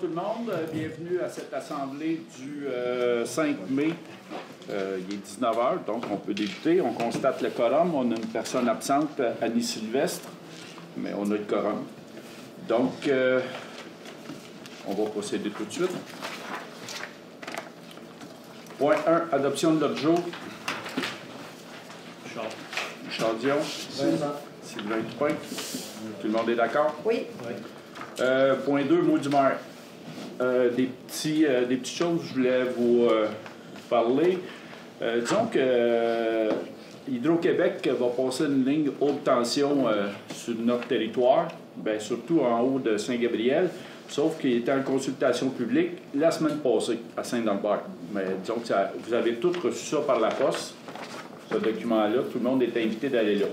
tout le monde. Bienvenue à cette assemblée du 5 mai. Il est 19h, donc on peut débuter. On constate le quorum. On a une personne absente, Annie Sylvestre, mais on a le quorum. Donc, on va procéder tout de suite. Point 1, adoption de l'ordre du jour. Charles Dion. Sylvain Toupin. Tout le monde est d'accord? Oui. Point 2, mot du maire. Des petites choses que je voulais vous parler. Disons que Hydro-Québec va passer une ligne haute tension sur notre territoire, bien, surtout en haut de Saint-Gabriel, sauf qu'il était en consultation publique la semaine passée à Saint-Dalbert. Mais disons que vous avez tous reçu ça par la poste, ce document-là. Tout le monde est invité d'aller là.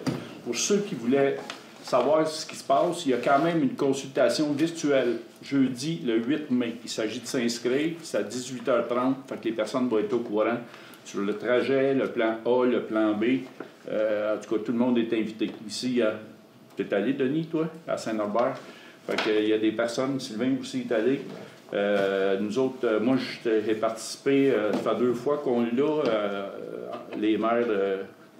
Pour ceux qui voulaient savoir ce qui se passe, il y a quand même une consultation virtuelle jeudi le 8 mai. Il s'agit de s'inscrire, c'est à 18h30, fait que les personnes vont être au courant sur le trajet, le plan A, le plan B. En tout cas, tout le monde est invité. Ici, tu es allé, Denis, toi, à Saint-Norbert? Fait que, il y a des personnes, Sylvain aussi est allé. Nous autres, moi, j'ai participé, ça fait 2 fois qu'on est là, les maires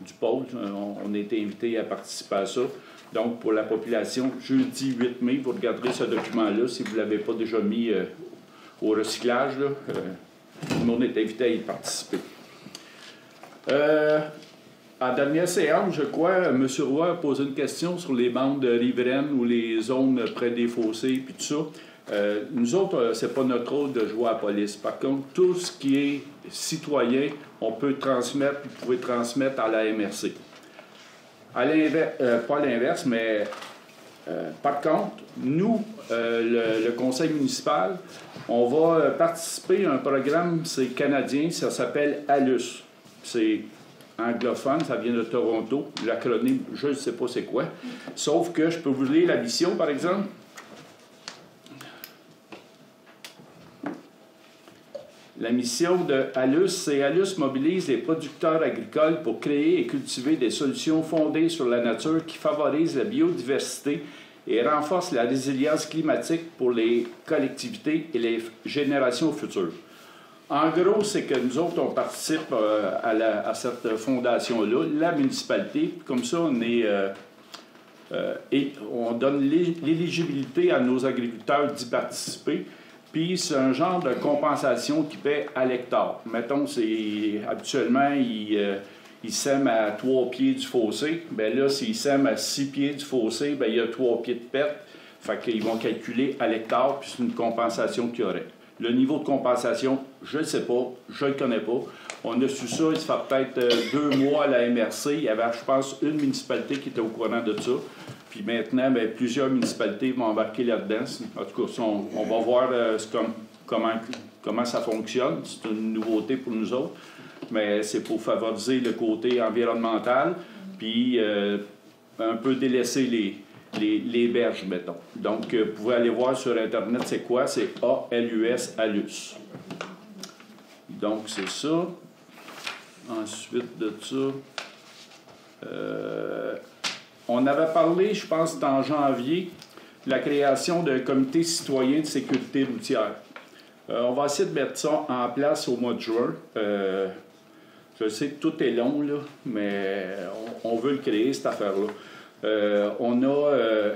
du pôle, on a été invités à participer à ça. Donc, pour la population, jeudi 8 mai, vous regarderez ce document-là, si vous ne l'avez pas déjà mis au recyclage, là, tout le monde est invité à y participer. À la dernière séance, je crois, M. Roy a posé une question sur les bandes riveraines ou les zones près des fossés, puis tout ça. Nous autres, c'est pas notre rôle de jouer à la police. Par contre, tout ce qui est citoyen, on peut transmettre, vous pouvez transmettre à la MRC. À l'inverse, pas l'inverse, mais par contre, nous, le conseil municipal, on va participer à un programme, c'est canadien, ça s'appelle ALUS. C'est anglophone, ça vient de Toronto. L'acronyme, je ne sais pas c'est quoi. Sauf que je peux vous lire la mission, par exemple. La mission de ALUS, c'est ALUS mobilise les producteurs agricoles pour créer et cultiver des solutions fondées sur la nature qui favorisent la biodiversité et renforcent la résilience climatique pour les collectivités et les générations futures. En gros, c'est que nous autres, on participe à cette fondation-là, la municipalité. Comme ça, on donne l'éligibilité à nos agriculteurs d'y participer. Puis, c'est un genre de compensation qui paie à l'hectare. Mettons, habituellement, ils sèment à 3 pieds du fossé. Bien là, s'ils sèment à 6 pieds du fossé, bien, il y a 3 pieds de perte. Fait qu'ils vont calculer à l'hectare, puis c'est une compensation qu'il y aurait. Le niveau de compensation, je ne le sais pas, je ne le connais pas. On a su ça, il se fait peut-être 2 mois à la MRC. Il y avait, je pense, une municipalité qui était au courant de ça. Puis maintenant, bien, plusieurs municipalités vont embarquer là-dedans. En tout cas, on va voir comment ça fonctionne. C'est une nouveauté pour nous autres. Mais c'est pour favoriser le côté environnemental, puis un peu délaisser les berges, mettons. Donc, vous pouvez aller voir sur Internet, c'est quoi? C'est ALUS, ALUS. Donc, c'est ça. Ensuite de ça, on avait parlé, je pense, en janvier, de la création d'un comité citoyen de sécurité routière. On va essayer de mettre ça en place au mois de juin. Je sais que tout est long, là, mais on veut le créer, cette affaire-là. On a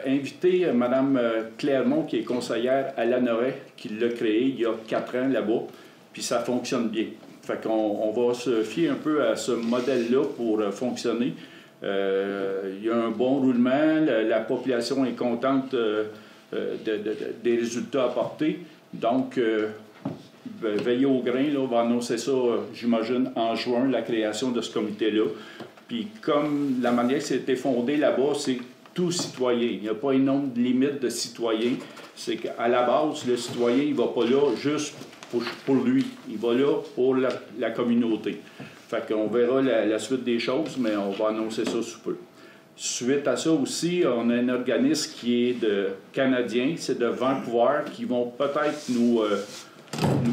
invité Mme Clermont, qui est conseillère à l'ANORE, qui l'a créé il y a 4 ans là-bas, puis ça fonctionne bien. Fait qu'on va se fier un peu à ce modèle-là pour fonctionner. Il y a un bon roulement, la population est contente des résultats apportés. Donc, veillez au grain, là, on va annoncer ça, j'imagine, en juin, la création de ce comité-là. Puis comme la manière que c'était fondé là-bas, c'est tout citoyen. Il n'y a pas une nombre de limite de citoyens. C'est qu'à la base, le citoyen, il ne va pas là juste pour lui. Il va là pour la communauté. Fait qu'on verra la suite des choses, mais on va annoncer ça sous peu. Suite à ça aussi, on a un organisme qui est canadien, c'est de Vancouver, qui vont peut-être nous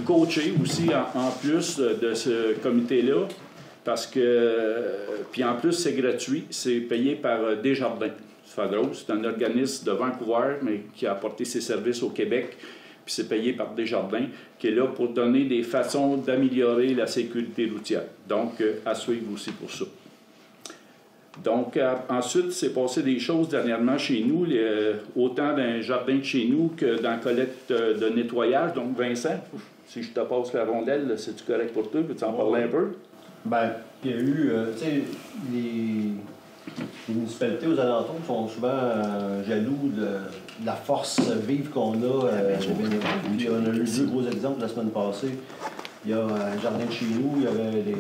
coacher aussi en plus de ce comité-là, parce que, puis en plus, c'est gratuit, c'est payé par Desjardins. C'est un organisme de Vancouver, mais qui a apporté ses services au Québec. puis c'est payé par Desjardins, qui est là pour donner des façons d'améliorer la sécurité routière. Donc, à suivre aussi pour ça. Donc, ensuite, il s'est passé des choses dernièrement chez nous, autant dans le jardin de chez nous que dans la collecte de nettoyage. Donc, Vincent, si je te passe la rondelle, c'est-tu correct pour toi? Peux-tu en parler un peu? Bien, il y a eu, tu sais, les municipalités aux alentours sont souvent jaloux de la force vive qu'on a. Puis on a eu 2 gros exemples la semaine passée. Il y a un jardin de chez nous, il y avait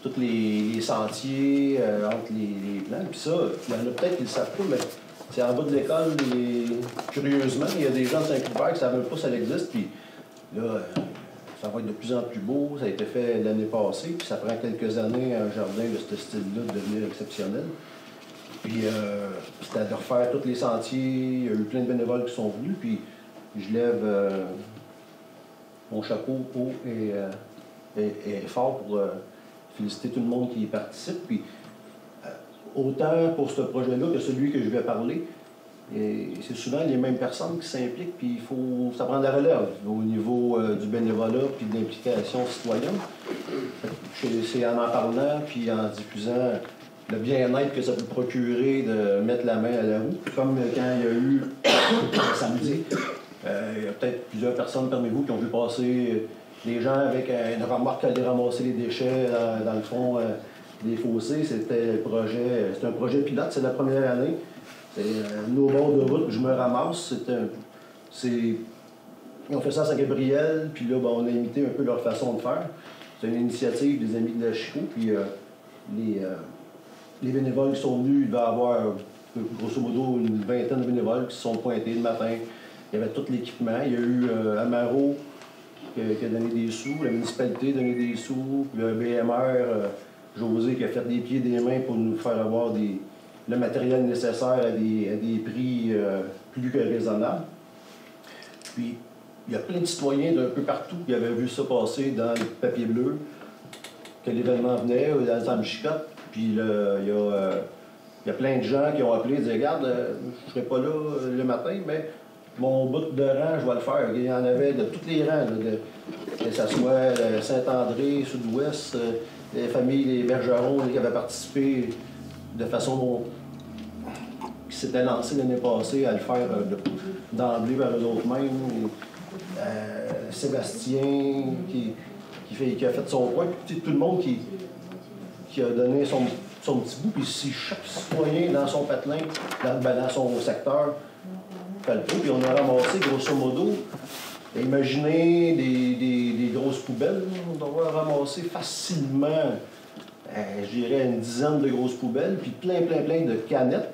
tous les sentiers entre les plants. Puis ça, il y en a peut-être qui ne le savent pas, mais c'est en bas de l'école. Curieusement, il y a des gens de Saint-Hubert qui ne savent même pas que ça existe. Puis là, ça va être de plus en plus beau. Ça a été fait l'année passée. Puis ça prend quelques années, un jardin de ce style-là, de devenir exceptionnel. Puis c'était de refaire tous les sentiers. Il y a eu plein de bénévoles qui sont venus. Puis je lève mon chapeau haut et fort pour féliciter tout le monde qui y participe. Puis autant pour ce projet-là que celui que je vais parler, c'est souvent les mêmes personnes qui s'impliquent, puis ça prend de la relève au niveau du bénévolat puis de l'implication citoyenne. C'est en parlant puis en diffusant le bien-être que ça peut procurer de mettre la main à la roue. Comme quand il y a eu samedi, il y a peut-être plusieurs personnes parmi vous qui ont vu passer les gens avec une remorque qui allait ramasser les déchets dans le fond des fossés. C'était un projet pilote, c'est la première année. C'est nos bords de route, je me ramasse. Ils ont fait ça à Saint-Gabriel, puis là, on a imité un peu leur façon de faire. C'est une initiative des amis de la Chico, puis les bénévoles qui sont venus, il va y avoir grosso modo une vingtaine de bénévoles qui se sont pointés le matin. Il y avait tout l'équipement. Il y a eu Amaro qui a donné des sous, la municipalité a donné des sous, puis le BMR, José, qui a fait des pieds et des mains pour nous faire avoir le matériel nécessaire à des prix plus que raisonnables. Puis, il y a plein de citoyens d'un peu partout qui avaient vu ça passer dans le papier bleu, que l'événement venait, dans le Saint-Michicotte. Puis, il y a plein de gens qui ont appelé et dit « Regarde, je ne serai pas là le matin, mais mon bout de rang, je vais le faire. » Il y en avait de tous les rangs, que ce soit Saint-André, Sud-Ouest, les familles, les Bergerons qui avaient participé de façon qui s'étaient lancés l'année passée à le faire d'emblée par eux autres mêmes. Sébastien qui a fait son point, puis tout le monde qui a donné son petit bout, puis si chaque citoyen dans son patelin, dans son secteur, fait le tour, puis on a ramassé grosso modo, imaginez des grosses poubelles, on doit ramasser facilement, je dirais une dizaine de grosses poubelles, puis plein de canettes.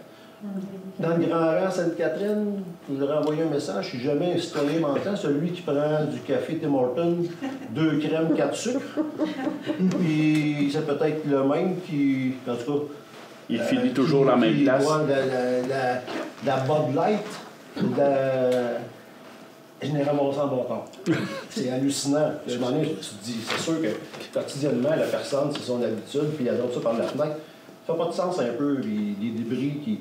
Dans le Grand Rang Sainte-Catherine, je vous aurais envoyé un message, si jamais un citoyen m'entend, celui qui prend du café Tim Hortons, 2 crèmes, 4 sucres, puis c'est peut-être le même qui, en tout cas... Il finit toujours en même place. La Bud Light, je n'ai ramassé en bon temps. C'est hallucinant. Je m'en ai, tu te dis, c'est sûr que quotidiennement, la personne, c'est son habitude, puis il adore ça par la fenêtre. Ça n'a pas de sens un peu, les débris qui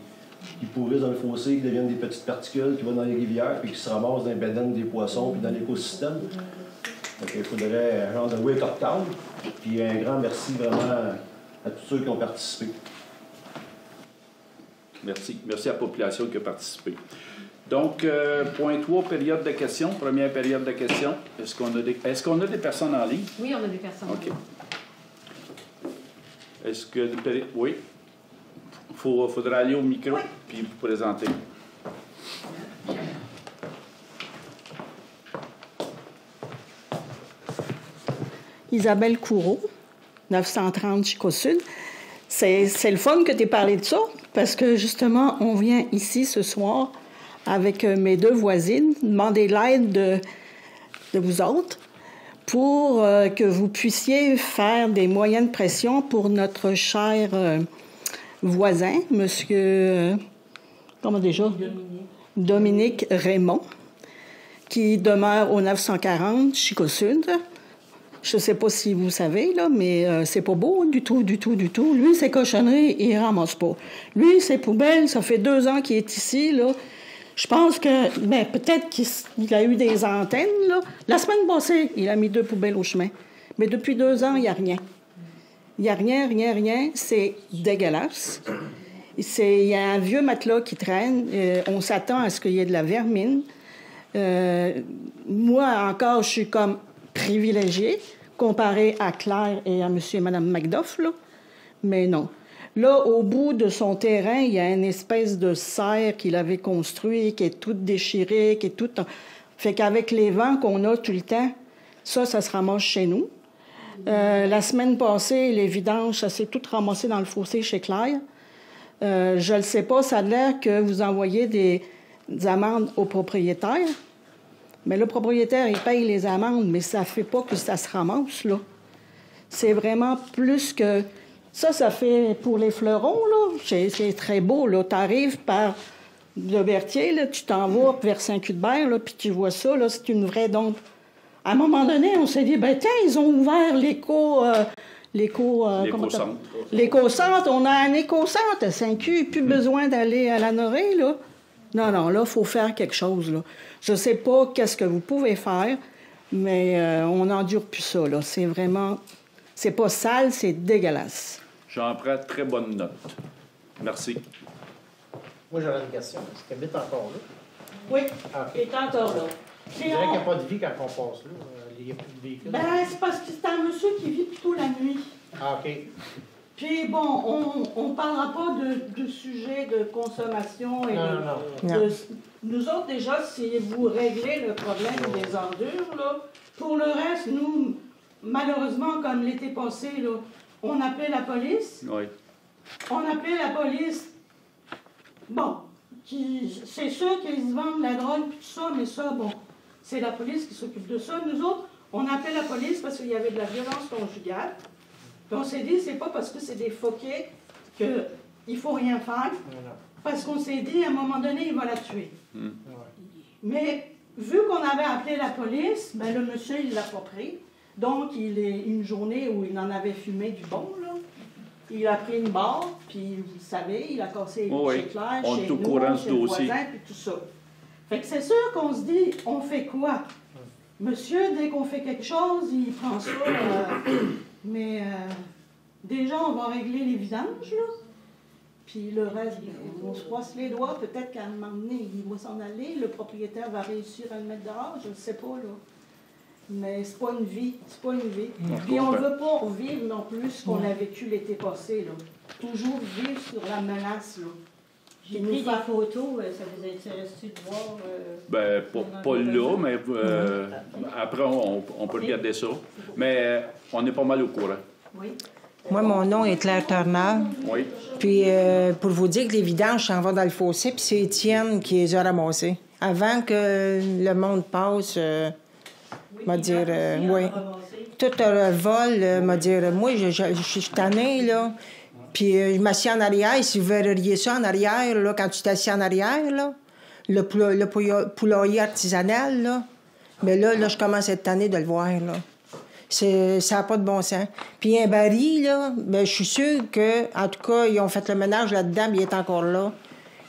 pourrissent dans le fossé, qui deviennent des petites particules, qui vont dans les rivières, puis qui se ramassent dans les bédaines des poissons, puis dans l'écosystème. Donc il faudrait un genre de wake-up call. Puis un grand merci vraiment à tous ceux qui ont participé. Merci. Merci à la population qui a participé. Donc, point 3, période de questions. Première période de questions. Est-ce qu'on a des personnes en ligne? Oui, on a des personnes en ligne. OK. Est-ce que... Oui. Il faudra aller au micro puis vous présenter. Isabelle Couraud, 930 Chico-Sud. C'est le fun que tu aies parlé de ça, parce que justement, on vient ici ce soir avec mes 2 voisines demander l'aide de vous autres pour que vous puissiez faire des moyens de pression pour notre cher voisin, monsieur, comment déjà? Dominique Raymond, qui demeure au 940 Chico-Sud. Je ne sais pas si vous savez, là, mais c'est pas beau du tout. Lui, ses cochonneries, il ramasse pas. Lui, ses poubelles, ça fait 2 ans qu'il est ici, là. Je pense que, ben, peut-être qu'il a eu des antennes, là. La semaine passée, il a mis 2 poubelles au chemin. Mais depuis 2 ans, il n'y a rien. Il n'y a rien. C'est dégueulasse. Il y a un vieux matelas qui traîne. On s'attend à ce qu'il y ait de la vermine. Moi, encore, je suis comme privilégiée comparée à Claire et à M. et Mme Macduff, là. Mais non. Là, au bout de son terrain, il y a une espèce de serre qu'il avait construit, qui est toute déchirée, qui est toute... Fait qu'avec les vents qu'on a tout le temps, ça se ramasse chez nous. La semaine passée, les vidanges, ça s'est tout ramassé dans le fossé chez Claire. Je ne sais pas, ça a l'air que vous envoyez des amendes au propriétaire. Mais le propriétaire, il paye les amendes, mais ça ne fait pas que ça se ramasse, là. C'est vraiment plus que... Ça fait pour les fleurons, là. C'est très beau, là. Tu arrives par le Berthier, là, tu t'en vas vers Saint-Cuthbert, là, puis tu vois ça, là, c'est une vraie dompe. À un moment donné, on s'est dit, ben tiens, ils ont ouvert l'éco-centre. On a un éco-centre à Saint-Cuth, plus besoin d'aller à la Norée, là. Non, là, il faut faire quelque chose, là. Je ne sais pas qu'est-ce que vous pouvez faire, mais on n'endure plus ça, là. C'est vraiment... C'est pas sale, c'est dégueulasse. J'en prends très bonne note. Merci. Moi, j'aurais une question. Est-ce qu'elle habite encore là? Oui, Ah, OK. il est encore là. Je dirais qu'il n'y a pas de vie quand on passe là. Il n'y a plus de véhicule. Ben, c'est parce que c'est un monsieur qui vit plutôt la nuit. Ah, OK. Puis, bon, on ne parlera pas de sujet de consommation. Et Non. Nous autres, déjà, si vous réglez le problème des ordures, là, pour le reste, nous, malheureusement, comme l'été passé, là, on appelait la police. Oui. On appelait la police. Bon, c'est sûr qu'ils se vendent la drogue et tout ça, mais ça, bon, c'est la police qui s'occupe de ça. Nous autres, on appelait la police parce qu'il y avait de la violence conjugale. Puis on s'est dit, c'est pas parce que c'est des foquets qu'il ne faut rien faire. Parce qu'on s'est dit, à un moment donné, il va la tuer. Mais vu qu'on avait appelé la police, ben, le monsieur, il ne l'a pas pris. Donc, une journée où il en avait fumé du bon, là, il a pris une barre, puis vous savez, il a cassé chez Claire, chez nous, chez le voisin, puis tout ça. Fait que c'est sûr qu'on se dit, on fait quoi? Monsieur, dès qu'on fait quelque chose, il prend ça, mais déjà, on va régler les vidanges, là. Puis le reste, on se croise les doigts, peut-être qu'à un moment donné, il va s'en aller, le propriétaire va réussir à le mettre dehors, je ne sais pas, là. Mais c'est pas une vie, Puis on ne veut pas vivre non plus ce qu'on a vécu l'été passé, là. Toujours vivre sur la menace, là. J'ai pris des photos, ça vous intéresse-tu de voir? Ben, pas là, mais après, on peut regarder ça. Mais on est pas mal au courant. Oui. Moi, mon nom est Claire Turner. Oui. Puis, pour vous dire que les vidanges s'en vont dans le fossé, puis c'est Étienne qui les a ramassés. Avant que le monde passe... m'a dire, oui. Tout le vol, m'a dire, moi, je suis tannée, là. Puis je m'assieds en arrière. Si vous verriez ça en arrière, là, quand tu t'assieds en arrière, là, le poulailler artisanal, là. Mais là, je commence à être tannée de le voir, là. Ça n'a pas de bon sens. Puis un baril, là, ben, je suis sûre que, en tout cas, ils ont fait le ménage là-dedans, puis il est encore là.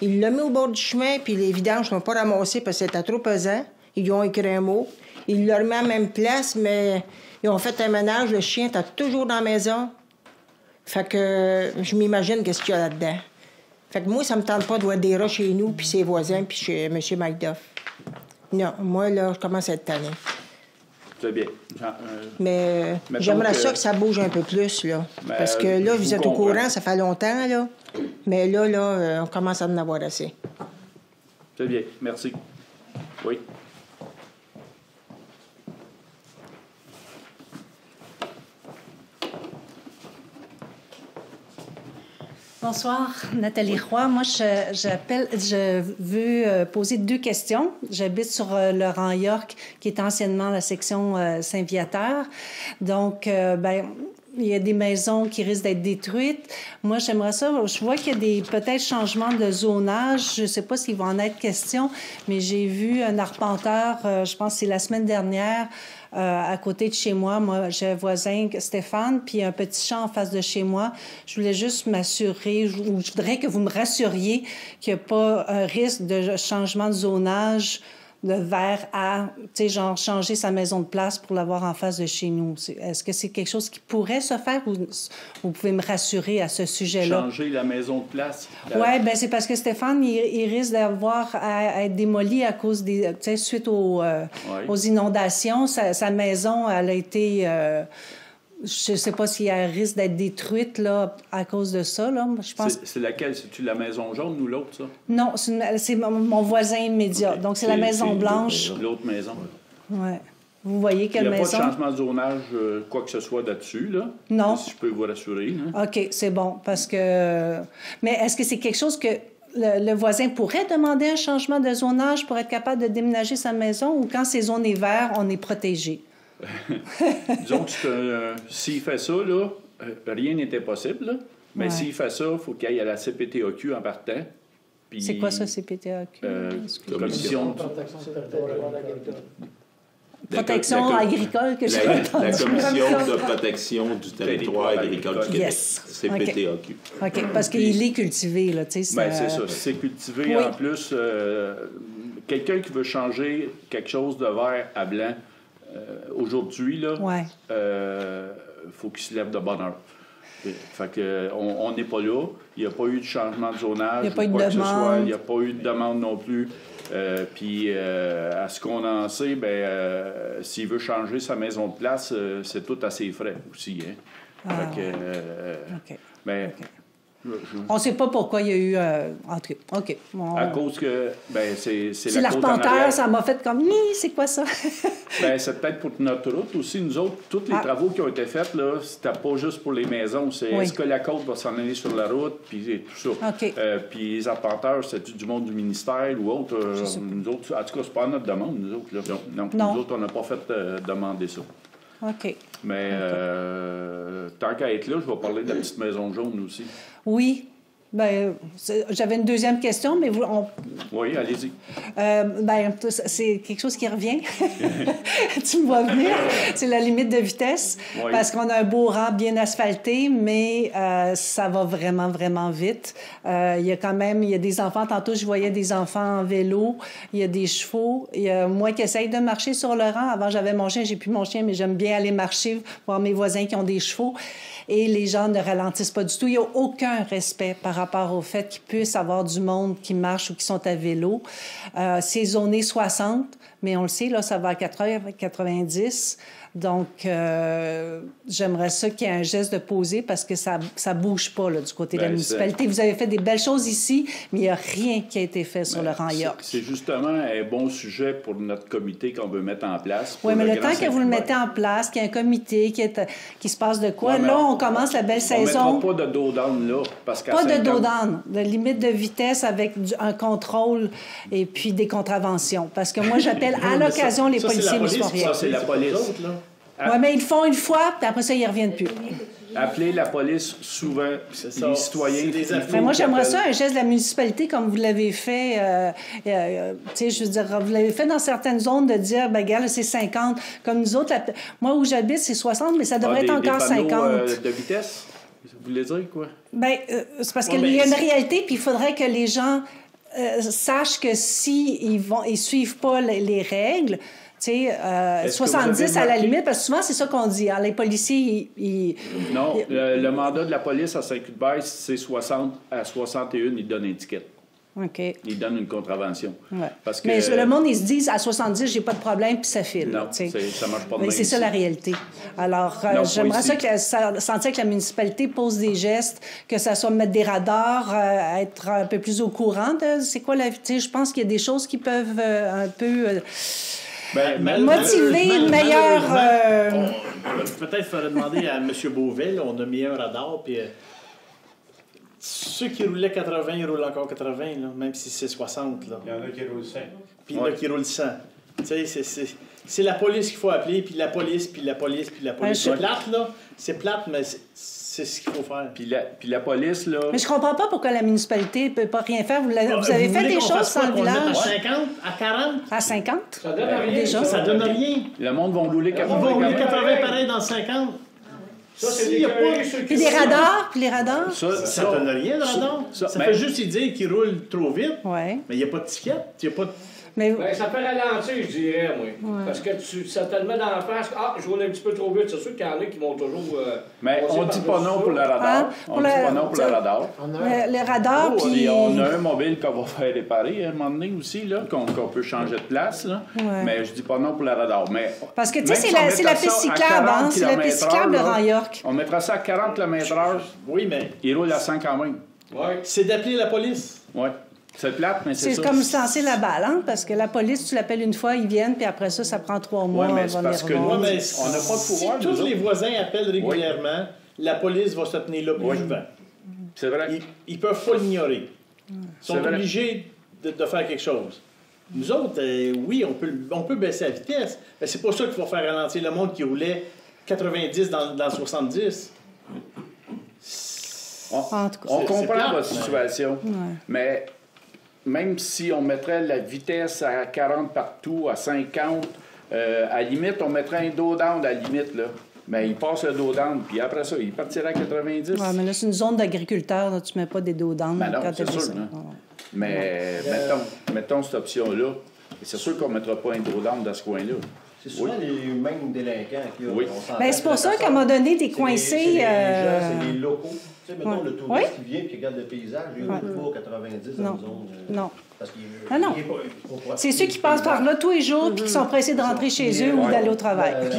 Ils l'ont mis au bord du chemin, puis les vidanges ne sont pas ramassées parce que c'était trop pesant. Ils lui ont écrit un mot. Ils l'ont remis à la même place, mais ils ont fait un ménage. Le chien était toujours dans la maison. Fait que je m'imagine qu'est-ce qu'il y a là-dedans. Fait que moi, ça me tente pas de voir des rats chez nous, puis ses voisins, puis chez M. Macduff. Non, moi, là, je commence à être tannée. C'est bien. Mais j'aimerais ça que ça bouge un peu plus, là. Parce que là, vous êtes au courant, ça fait longtemps, là. Mais là, on commence à en avoir assez. C'est bien. Merci. Oui. Bonsoir, Nathalie Roy. Moi, je veux poser 2 questions. J'habite sur le rang York, qui est anciennement la section Saint-Viateur. Donc, il y a des maisons qui risquent d'être détruites. Moi, j'aimerais ça. Je vois qu'il y a des peut-être changements de zonage. Je ne sais pas s'il va en être question, mais j'ai vu un arpenteur, je pense que c'est la semaine dernière, à côté de chez moi. Moi, j'ai un voisin, Stéphane, puis un petit champ en face de chez moi. Je voulais juste m'assurer, ou je voudrais que vous me rassuriez qu'il n'y a pas un risque de changement de zonage de vert à, tu sais, genre changer sa maison de place pour l'avoir en face de chez nous. Est-ce que c'est quelque chose qui pourrait se faire ou vous pouvez me rassurer à ce sujet-là? Changer la maison de place? Oui, bien, c'est parce que Stéphane, il risque d'avoir à être démoli à cause des, tu sais, suite aux inondations. Sa maison, elle a été... je ne sais pas s'il y a un risque d'être détruite là, à cause de ça. Là. Je pense... C'est laquelle? C'est-tu la maison jaune ou l'autre, ça? Non, c'est mon voisin immédiat. Okay. Donc, c'est la maison blanche. L'autre maison. Oui. Vous voyez quelle maison? Il n'y a pas de changement de zonage, quoi que ce soit là-dessus, là? Non. Si je peux vous rassurer. Hein? OK, c'est bon, parce que... Mais est-ce que c'est quelque chose que le voisin pourrait demander un changement de zonage pour être capable de déménager sa maison ou quand c'est zoné vert, on est protégé? Disons que s'il fait ça, là, rien n'était possible. Là. Mais s'il fait ça, il faut qu'il aille à la CPTAQ en partant. Puis, c'est quoi ça, CPTAQ? Commission... Protection agricole, que j'ai entendu. La Commission de protection du territoire agricole du Québec. Yes. CPTAQ. OK, parce qu'il est cultivé, là, tu sais. Bien, c'est ça. C'est cultivé. En plus, quelqu'un qui veut changer quelque chose de vert à blanc, aujourd'hui, là, faut qu'il se lève de bonne heure. Fait que, on n'est pas là. Il n'y a pas eu de changement de zonage. Il n'y a pas eu de demande. Il n'y a pas eu de demande non plus. Puis, à ce qu'on en sait, s'il veut changer sa maison de place, c'est tout à ses frais aussi. Hein? Fait que, on ne sait pas pourquoi il y a eu... en tout cas, OK. À cause que... c'est la l'arpenteur, ça m'a fait comme... c'est quoi ça? C'est peut-être pour notre route aussi. Nous autres, tous les travaux qui ont été faits, là, c'était pas juste pour les maisons. C'est est-ce que la côte va s'en aller sur la route, puis tout ça. OK. Puis les arpenteurs, c'est du monde du ministère ou autre. Nous autres, en tout cas, c'est pas notre demande, nous autres. Là. Non. Nous autres, on n'a pas fait demander ça. OK. Mais tant qu'à être là, je vais parler de la petite maison jaune aussi. Oui. Bien, j'avais une deuxième question, mais Oui, allez-y. C'est quelque chose qui revient. Tu me vois venir. C'est la limite de vitesse. Oui. Parce qu'on a un beau rang bien asphalté, mais ça va vraiment, vraiment vite. Il y a des enfants. Tantôt, je voyais des enfants en vélo. Il y a des chevaux. Il y a moi qui essaye de marcher sur le rang. Avant, j'avais mon chien. J'ai plus mon chien, mais j'aime bien aller marcher, voir mes voisins qui ont des chevaux. Et les gens ne ralentissent pas du tout. Il n'y a aucun respect par rapport au fait qu'il puisse avoir du monde qui marche ou qui sont à vélo. C'est zoné 60, mais on le sait, là, ça va à 80, 90. Donc, j'aimerais ça qu'il y ait un geste de poser parce que ça bouge pas là, du côté de la municipalité. Vous avez fait des belles choses ici, mais il n'y a rien qui a été fait sur le rang York. C'est justement un bon sujet pour notre comité qu'on veut mettre en place. Oui, mais le temps que vous le mettez en place, qu'il y ait un comité, qui se passe de quoi, là, on commence la belle saison. On ne mettra pas de dos down là. Parce pas de dos down, de limite de vitesse avec un contrôle et puis des contraventions. Parce que moi, j'appelle à l'occasion les policiers municipaux. Ça, c'est la police. Oui, mais ils le font une fois, puis après ça, ils ne reviennent plus. Appelez la police souvent, les citoyens. Mais moi, j'aimerais ça, un geste de la municipalité, comme vous l'avez fait. Tu sais, je veux dire, vous l'avez fait dans certaines zones de dire, regarde, c'est 50. Comme nous autres, moi où j'habite, c'est 60, mais ça devrait être encore 50. De vitesse? Vous voulez dire quoi? Bien, c'est parce qu'il y a une réalité, puis il faudrait que les gens sachent que s'ils ne suivent pas les règles, tu sais, 70 à la limite, parce que souvent, c'est ça qu'on dit. Hein, les policiers, Non, le mandat de la police à Saint-Cuthbert, c'est 60 à 61, ils donnent une étiquette. OK. Ils donnent une contravention. Ouais. Parce que, mais le monde, ils se disent, à 70, j'ai pas de problème, puis ça file. Non, ça marche pas de même. C'est ça la réalité. Alors, j'aimerais sentir que la municipalité pose des gestes, que ça soit mettre des radars, être un peu plus au courant de c'est quoi la... Tu sais, je pense qu'il y a des choses qui peuvent un peu... motiver une meilleure... Peut-être qu'il faudrait demander à M. Beauvais, là, on a mis un radar, puis ceux qui roulaient 80, ils roulent encore 80, là, même si c'est 60. Là. Il y en a qui roulent 100. Puis il y en a qui roulent 100. C'est la police qu'il faut appeler, puis la police, puis la police, puis la police. C'est plate, là. C'est plate, mais c'est ce qu'il faut faire. Puis la police, là... Mais je comprends pas pourquoi la municipalité ne peut pas rien faire. Vous avez fait des choses sans le village. À 50, à 40? À 50? Ça donne rien. Déjà. Ça donne rien. Le monde va rouler 80. Ils vont rouler 80 pareil dans 50. Ça, c'est des Puis les radars, Ça donne rien, le radar. Ça fait juste y dire qu'ils roulent trop vite. Ouais. Mais il n'y a pas de ticket. Il n'y a pas de... Mais... Ben, ça peut ralentir, je dirais, moi. Ouais. Parce que ça te le met dans la face. Ah, je roule un petit peu trop vite. C'est sûr qu'il y en a qui vont toujours. Mais on dit pas non pour le radar. On dit pas non pour le radar. Les radars, puis... On a un mobile qu'on va faire réparer à un moment donné aussi, là, qu'on peut changer de place. Là. Ouais. Mais je dis pas non pour le radar. Mais parce que, tu sais, c'est la piste cyclable, hein? C'est la piste cyclable de Rand-York. On mettra ça à 40 km/h. Oui, mais... Il roule à 100 quand même. Oui. C'est d'appeler la police. Oui. C'est plate, mais c'est ça. C'est comme se lancer la balle, hein? Parce que la police, tu l'appelles une fois, ils viennent, puis après ça prend 3 mois. Oui, mais c'est parce que nous, on n'a pas de pouvoir. Si tous les voisins appellent régulièrement, la police va se tenir là plus souvent. C'est vrai. Ils ne peuvent pas l'ignorer. Ils sont obligés de faire quelque chose. Nous autres, oui, on peut baisser la vitesse, mais c'est pas ça qu'il faut faire ralentir le monde qui roulait 90 dans 70. On comprend votre situation, mais même si on mettrait la vitesse à 40 partout, à 50, à la limite, on mettrait un dos down à la limite, là. Mais il passe le dos down, puis après ça, il partirait à 90. Oui, mais là, c'est une zone d'agriculteurs, tu ne mets pas des dos down quand tu es sûr. Mais mettons cette option-là, c'est sûr qu'on ne mettra pas un dos down dans ce coin-là. C'est souvent les mêmes délinquants qui ont. Oui. Ben, c'est pour ça qu'à un moment donné, t'es coincé. C'est les locaux. Tu sais, mettons le touriste qui vient et qui regarde le paysage, il ne roule pas 90 dans une zone. Non. Parce qu'il non. C'est ceux qui passent par là tous les jours et qui sont pressés de rentrer chez eux ou d'aller au travail. Puis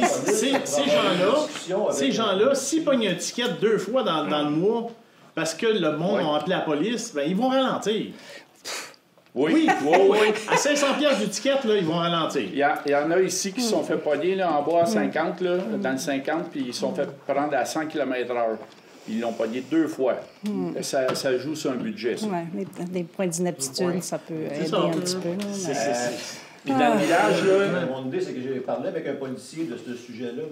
ces gens-là, s'ils pognent un ticket 2 fois dans le mois parce que le monde a appelé la police, ben ils vont ralentir. Oui. À 500 pièces du ticket, là, ils vont ralentir. Il y en a ici qui se sont fait pogner là, en bas à 50, là, dans le 50, puis ils se sont fait prendre à 100 km/h. Ils l'ont pogné 2 fois. Ça joue sur un budget, ça. Oui, des points d'inaptitude, ça peut aider un petit peu. Puis dans le village, là... Mon idée, c'est que j'ai parlé avec un policier de ce sujet-là.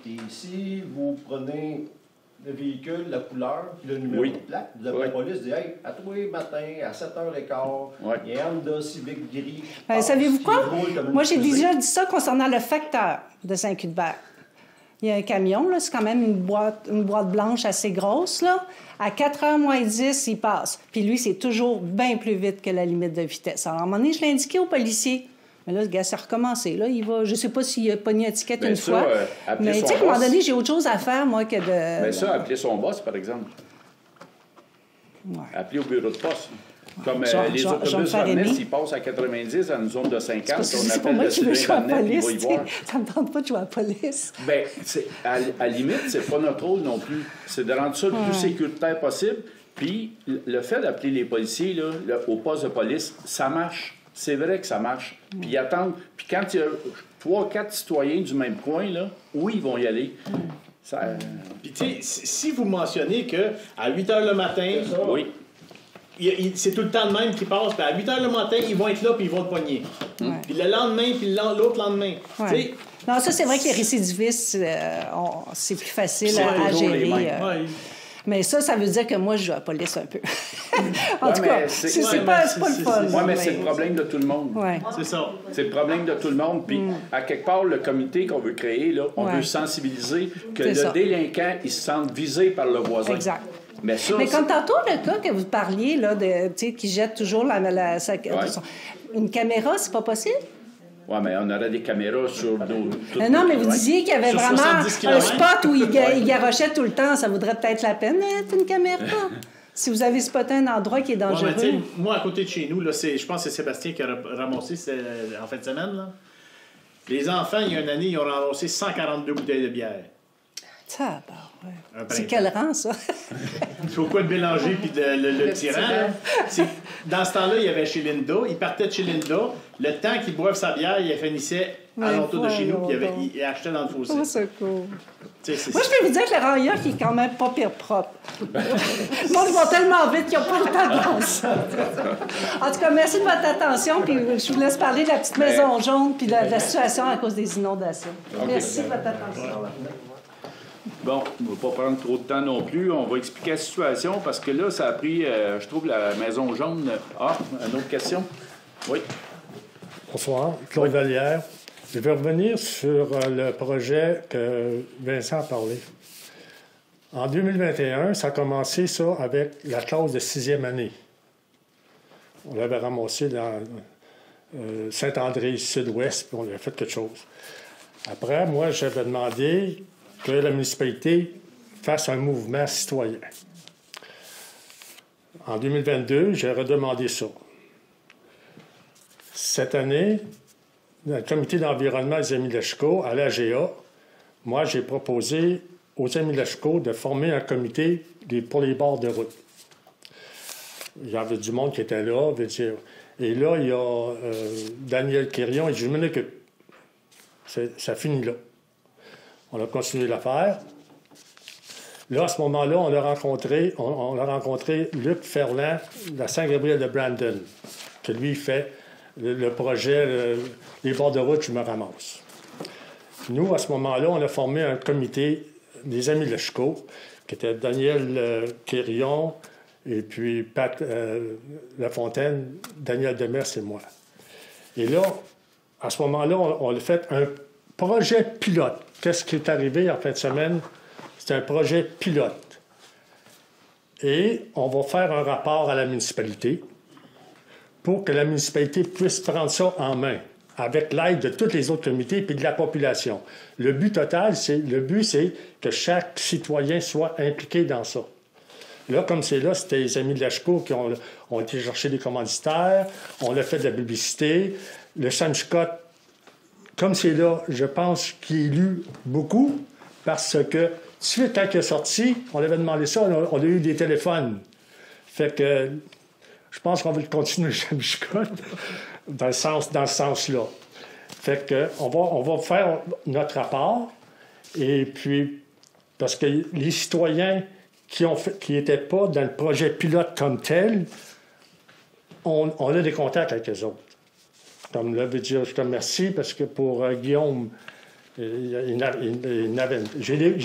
Et si vous prenez le véhicule, la couleur, puis le numéro de plaque, vous avez la police dit « Hey, à tous les matins, à 7h15, il y a un Honda Civic gris. » Savez-vous quoi? Moi, j'ai déjà dit ça concernant le facteur de Saint-Cuthbert. Il y a un camion, là, c'est quand même une boîte blanche assez grosse, là. À 4h moins 10, il passe. Puis lui, c'est toujours bien plus vite que la limite de vitesse. Alors, à un moment donné, je l'ai indiqué au policier. Mais là, le gars, ça a recommencé. Là, il va... Je sais pas s'il a pogné un ticket une fois. Mais tu sais, à un moment donné, j'ai autre chose à faire, moi, que de... Mais ça, appeler son boss, par exemple. Ouais. Appeler au bureau de poste. Comme les autobus Vernès, ils passent à 90 dans une zone de 50. C'est pas moi qui veux jouer à la police. Ça me tente pas de jouer à la police. Bien, à la limite, c'est pas notre rôle non plus. C'est de rendre ça le plus sécuritaire possible. Puis, le fait d'appeler les policiers là, au poste de police, ça marche. C'est vrai que ça marche. Puis, ils attendent. Puis, quand il y a 3-4 citoyens du même coin, là, où ils vont y aller? Puis, tu sais, si vous mentionnez qu'à 8 h le matin... Oui. C'est tout le temps le même qui passe. Puis à 8 h le matin, ils vont être là puis ils vont te pogner. Puis le lendemain, puis l'autre lendemain. Ouais. Non, ça, c'est vrai que les récidivistes, c'est plus facile à gérer. Mais ça veut dire que moi, je joue à la police un peu. En tout cas, c'est pas le fun. Oui, mais c'est le problème de tout le monde. Ouais. C'est ça. C'est le problème de tout le monde. Puis, à quelque part, le comité qu'on veut créer, là, on veut sensibiliser que le délinquant, il se sente visé par le voisin. Exact. Mais comme tantôt, le cas que vous parliez, là, qui jette toujours une caméra, c'est pas possible? Oui, mais on aurait des caméras sur nos... Non, mais vous disiez qu'il y avait vraiment un spot où il garochait tout le temps. Ça vaudrait peut-être la peine d'être une caméra. Si vous avez spoté un endroit qui est dangereux. Moi, à côté de chez nous, là, je pense que c'est Sébastien qui a ramassé en fin de semaine. Là. Les enfants, il y a une année, ils ont ramassé 142 bouteilles de bière. Ça, c'est quel rang, ça? C'est au coin de Bélanger puis le tyran. Dans ce temps-là, il y avait chez Linda. Il partait de chez Linda. Le temps qu'il boive sa bière, il finissait alentour de chez nous, puis il achetait dans le fossé. Oh, c'est cool. Moi, je peux vous dire que le railleur, qui est quand même pas pire propre. Le monde va tellement vite qu'ils n'ont pas le temps de penser. En tout cas, merci de votre attention, puis je vous laisse parler de la petite maison jaune puis de la situation à cause des inondations. Okay. Merci de votre attention. Bon, on ne va pas prendre trop de temps non plus. On va expliquer la situation parce que là, ça a pris, je trouve, la maison jaune. Ah, une autre question? Oui. Bonsoir, Claude Vallière. Je vais revenir sur le projet que Vincent a parlé. En 2021, ça a commencé, ça, avec la classe de 6e année. On l'avait ramassé dans Saint-André, sud-ouest, puis on avait fait quelque chose. Après, moi, j'avais demandé que la municipalité fasse un mouvement citoyen. En 2022, j'ai redemandé ça. Cette année, dans le comité d'environnement des Amis Leshko, à l'AGA, moi, j'ai proposé aux Amis Leshko de former un comité pour les bords de route. Il y avait du monde qui était là, veut dire. Et là, il y a Daniel Quirion, et je me dis que ça finit là. On a continué l'affaire. Là, à ce moment-là, on a rencontré Luc Ferland de la Saint-Gabriel de Brandon, que lui fait le projet Les bords de route, je me ramasse. Nous, à ce moment-là, on a formé un comité des Amis Leshko, qui était Daniel Quirion, et puis Pat Lafontaine, Daniel Demers et moi. Et là, à ce moment-là, on a fait un projet pilote. Qu'est-ce qui est arrivé en fin de semaine? C'est un projet pilote. Et on va faire un rapport à la municipalité pour que la municipalité puisse prendre ça en main, avec l'aide de tous les autres comités et de la population. Le but total, c'est que chaque citoyen soit impliqué dans ça. Là, comme c'est là, c'était les Amis de Leshko qui ont été chercher des commanditaires, on a fait de la publicité. Le Sam Scott, comme c'est là, je pense qu'il est lu beaucoup, parce que, suite quand il est sorti, on avait demandé ça, on a eu des téléphones. Fait que, je pense qu'on va continuer le Sam Scott dans ce sens-là. Fait que, on va faire notre rapport, et puis, parce que les citoyens qui n'étaient pas dans le projet pilote comme tel, on a des contacts avec eux autres. Comme là, je te remercie parce que pour Guillaume, j'ai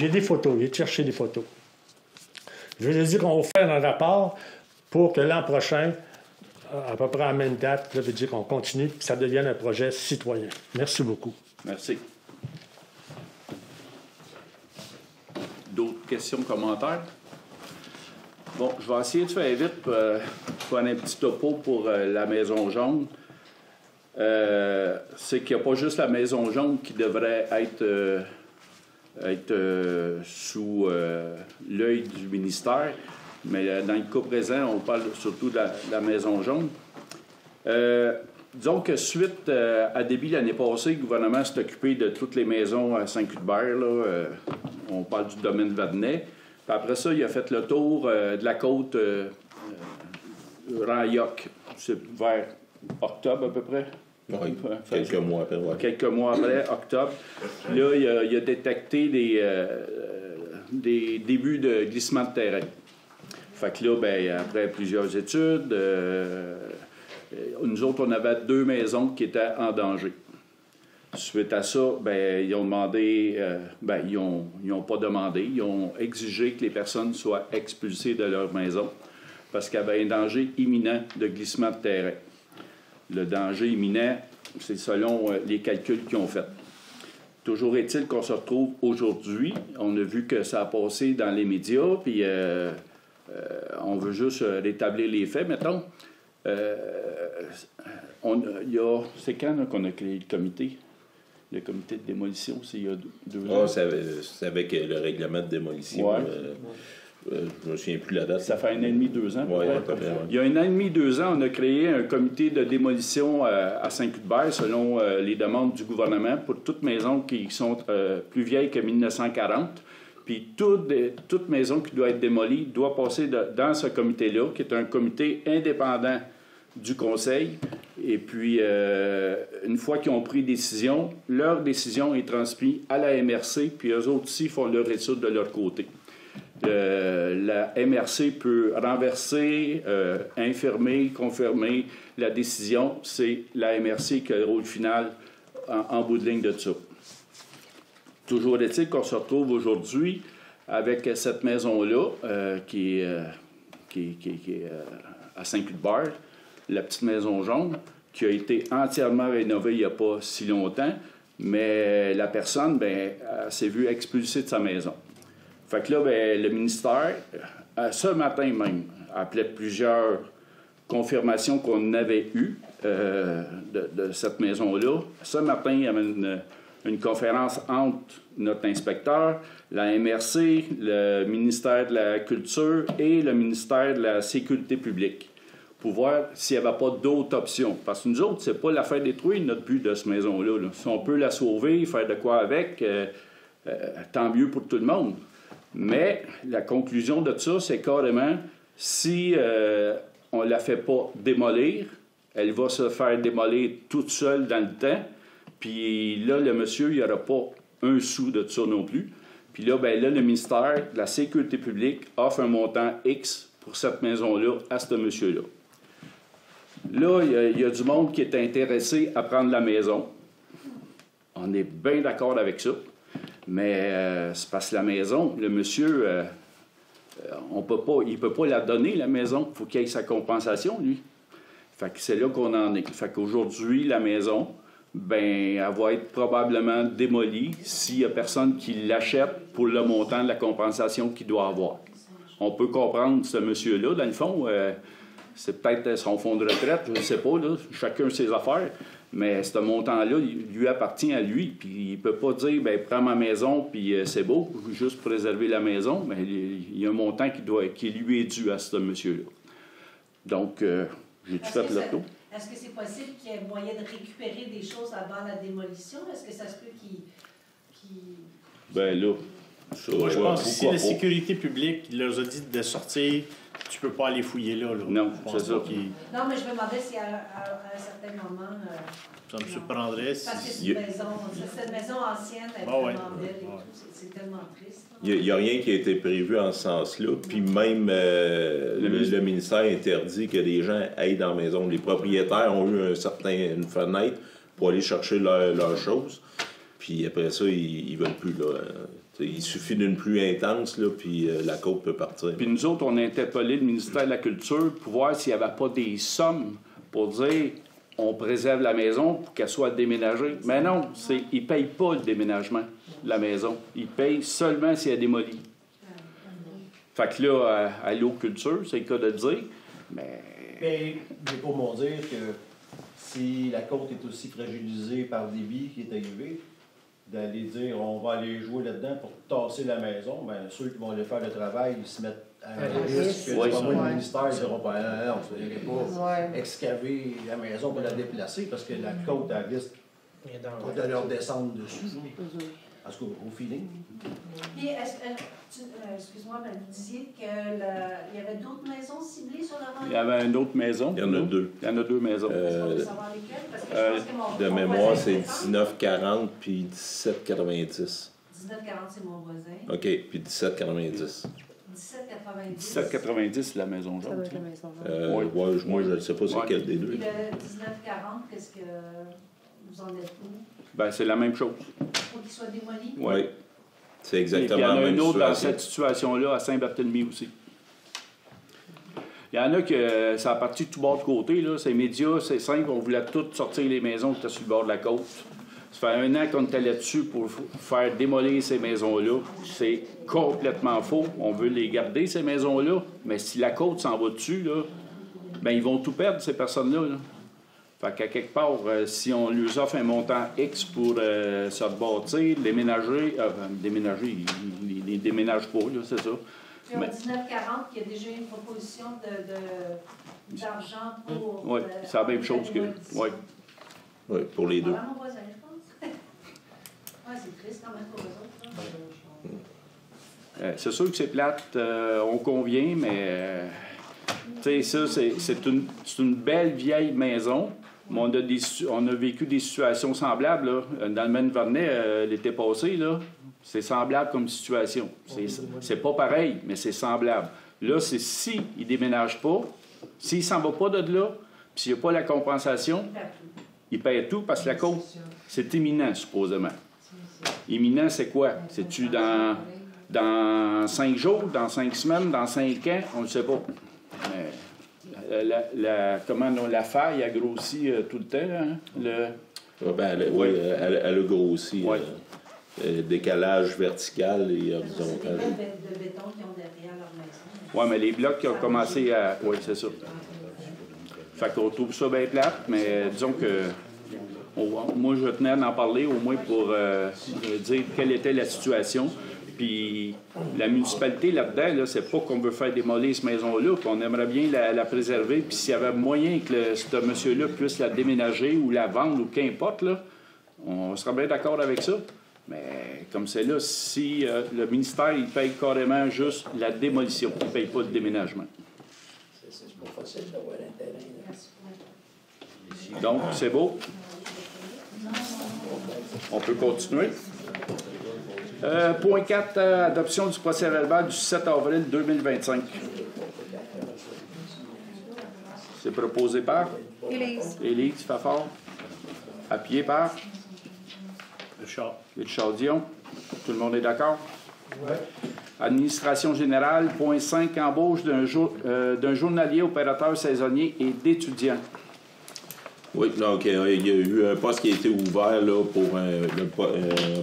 des photos, il a cherché des photos. Je veux dire qu'on va faire un rapport pour que l'an prochain, à peu près à la même date, je veux dire qu'on continue, que ça devienne un projet citoyen. Merci beaucoup. Merci. D'autres questions, commentaires? Bon, je vais essayer de faire vite pour faire un petit topo pour la Maison jaune. C'est qu'il n'y a pas juste la Maison jaune qui devrait être sous l'œil du ministère, mais dans le cas présent, on parle surtout de la Maison jaune. Disons que suite à début l'année passée, le gouvernement s'est occupé de toutes les maisons à Saint-Cuthbert. On parle du domaine Vadnais. Puis après ça, il a fait le tour de la côte Ranyoc. C'est vers octobre à peu près. Oui, quelques mois après. Ouais. Quelques mois après, octobre. Là, il a détecté des débuts de glissement de terrain. Fait que là, bien, après plusieurs études, nous autres, on avait 2 maisons qui étaient en danger. Suite à ça, bien, ils ont demandé, ils n'ont pas demandé, ils ont exigé que les personnes soient expulsées de leur maison parce qu'il y avait un danger imminent de glissement de terrain. Le danger imminent, c'est selon les calculs qu'ils ont faits. Toujours est-il qu'on se retrouve aujourd'hui. On a vu que ça a passé dans les médias, puis on veut juste rétablir les faits, mettons. C'est quand là, qu'on a créé le comité? Le comité de démolition, c'est il y a 2 ans. C'est avec le règlement de démolition. Ouais. Je ne me souviens plus la date. Ça fait 1 an et demi, 2 ans. Ouais, il y a 1 an et demi, 2 ans, on a créé un comité de démolition à Saint-Cuthbert selon les demandes du gouvernement pour toutes maisons qui sont plus vieilles que 1940. Puis toute maison qui doit être démolie doit passer dans ce comité-là, qui est un comité indépendant du Conseil. Et puis, une fois qu'ils ont pris décision, leur décision est transmise à la MRC, puis eux autres aussi font leur étude de leur côté. La MRC peut renverser, infirmer, confirmer la décision. C'est la MRC qui a le rôle final en bout de ligne de ça. Toujours est-il qu'on se retrouve aujourd'hui avec cette maison-là qui est à Saint-Cuthbert, la petite maison jaune, qui a été entièrement rénovée il n'y a pas si longtemps, mais la personne, elle s'est vue expulsée de sa maison. Fait que là, le ministère, ce matin même, appelait plusieurs confirmations qu'on avait eues de cette maison-là. Ce matin, il y avait une conférence entre notre inspecteur, la MRC, le ministère de la Culture et le ministère de la Sécurité publique pour voir s'il n'y avait pas d'autres options. Parce que nous autres, c'est pas la faire détruire notre but de cette maison-là. Là. Si on peut la sauver, faire de quoi avec, tant mieux pour tout le monde. Mais la conclusion de ça, c'est carrément, si on ne la fait pas démolir, elle va se faire démolir toute seule dans le temps. Puis là, le monsieur, il n'y aura pas un sou de ça non plus. Puis là, le ministère de la Sécurité publique offre un montant X pour cette maison-là à ce monsieur-là. Là, il y a du monde qui est intéressé à prendre la maison. On est bien d'accord avec ça. Mais c'est parce que la maison, le monsieur, il ne peut pas la donner, la maison. Il faut qu'il ait sa compensation, lui. Fait que c'est là qu'on en est. Fait qu'aujourd'hui, la maison, elle va être probablement démolie s'il n'y a personne qui l'achète pour le montant de la compensation qu'il doit avoir. On peut comprendre ce monsieur-là, dans le fond, c'est peut-être son fonds de retraite, je ne sais pas, là, chacun ses affaires, mais ce montant-là, il lui appartient à lui, puis il ne peut pas dire, prends ma maison, puis c'est beau, juste pour préserver la maison, mais il y a un montant qui lui est dû à ce monsieur-là. Donc, j'ai-tu fait le tour? Est-ce que c'est possible qu'il y ait moyen de récupérer des choses avant la démolition? Est-ce que ça se peut qu'il... Là... Moi, je pense que si la sécurité publique leur a dit de sortir, tu peux pas aller fouiller là. Non, c'est ça. Non, mais je me demandais si à un certain moment... ça me surprendrait. Parce que c'est une maison ancienne, elle est tellement belle et tout, c'est tellement triste. Il n'y a rien qui a été prévu en ce sens-là. Puis même le ministère interdit que les gens aillent dans la maison. Les propriétaires ont eu une fenêtre pour aller chercher leurs choses. Puis après ça, ils ne veulent plus. Là. Il suffit d'une pluie intense, là, puis la côte peut partir. Puis nous autres, on a interpellé le ministère de la Culture pour voir s'il n'y avait pas des sommes pour dire on préserve la maison pour qu'elle soit déménagée. Mais non, ils ne payent pas le déménagement de la maison. Ils payent seulement si elle est démolie. Fait que là, à l'eau culture, c'est le cas de le dire, mais j'ai pour m'en dire que si la côte est aussi fragilisée par le débit qui est arrivé, d'aller dire on va aller jouer là-dedans pour tasser la maison, ceux qui vont aller faire le travail, ils se mettent à risque. Le ministère, ils diront pas, non, vous n'allez pas excaver la maison pour la déplacer parce que la côte, elle risque de leur descendre dessus. En tout cas, au feeling. Puis, excuse-moi, mais vous disiez qu'il y avait d'autres maisons ciblées sur la rente? Il y avait une autre maison. Il y en a deux. Il y en a deux maisons. Est-ce qu'on peut savoir lesquelles? Parce que je pense que de mémoire, c'est 1940 puis 1790. 1940, c'est mon voisin. OK, puis 1790. 1790. 1790, c'est la maison jaune. Ça doit être la maison jaune. Moi, je ne sais pas c'est quel des deux. Puis le 1940, qu'est-ce que vous en êtes où? C'est la même chose. Faut qu'il soit démoli? Oui. C'est exactement la même chose. Il y en a même une autre situation. dans cette situation-là, à Saint-Barthélemy aussi. Il y en a que ça a parti de tout bord de côté. Là. Ces médias, c'est simple, on voulait toutes sortir les maisons qui étaient sur le bord de la côte. Ça fait 1 an qu'on était là-dessus pour faire démolir ces maisons-là. C'est complètement faux. On veut les garder, ces maisons-là. Mais si la côte s'en va dessus, là, ils vont tout perdre, ces personnes-là. Là. Fait qu'à quelque part, si on lui offre un montant X pour se rebâtir, déménager, ils ne déménagent pas, là, c'est ça. Puis en 1940, il y a déjà eu une proposition d'argent pour... Oui, c'est la même chose que... Oui, pour les deux. Voilà mon voisin, je pense. C'est triste quand même pour eux autres. C'est sûr que c'est plate, on convient, mais... tu sais, ça, c'est une belle vieille maison. Mais on a vécu des situations semblables. Là. Dans le Maine-Vernet, l'été passé, là, c'est semblable comme situation. C'est pas pareil, mais c'est semblable. Là, c'est s'il ne déménage pas, s'il ne s'en va pas de là, puis s'il n'y a pas la compensation, il paie tout parce que la côte, c'est imminent, supposément. Imminent, c'est quoi? C'est-tu dans 5 jours, dans 5 semaines, dans 5 ans? On ne le sait pas. Mais la faille a grossi tout le temps. Hein? Elle a grossi. Ouais. Décalage vertical et horizontal. De béton qu'ils ont derrière leur maison. Oui, mais les blocs qui ont commencé à... Oui, c'est ça. Fait qu'on trouve ça bien plate, mais disons que... moi, je tenais à en parler au moins pour dire quelle était la situation. Puis la municipalité là-dedans, là, c'est pas qu'on veut faire démolir cette maison-là, qu'on aimerait bien la préserver. Puis s'il y avait moyen que ce monsieur-là puisse la déménager ou la vendre ou qu'importe, là, on serait bien d'accord avec ça. Mais comme c'est là, si le ministère, il paye carrément juste la démolition, il ne paye pas le déménagement. C'est pas facile d'avoir un terrain. Donc, c'est beau. On peut continuer. Point 4, adoption du procès-verbal du 7 avril 2025. C'est proposé par? Élise Fafard. Appuyé par? Richard Dion. Tout le monde est d'accord? Oui. Administration générale, point 5, embauche d'un journalier opérateur saisonnier et d'étudiants. Oui, donc il y a eu un poste qui a été ouvert là, pour un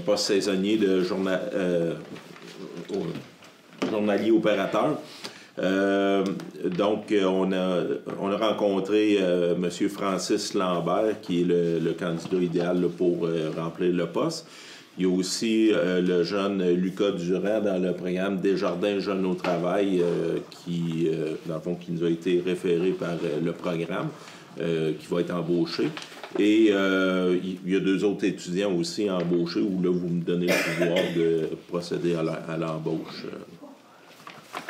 poste saisonnier de journalier opérateur. Donc, on a rencontré M. Francis Lambert, qui est le candidat idéal là, pour remplir le poste. Il y a aussi le jeune Lucas Durand dans le programme Desjardins Jeunes au travail, qui, dans le fond, qui nous a été référé par le programme, qui va être embauché. Et il y a 2 autres étudiants aussi embauchés, où là, vous me donnez le pouvoir de procéder à l'embauche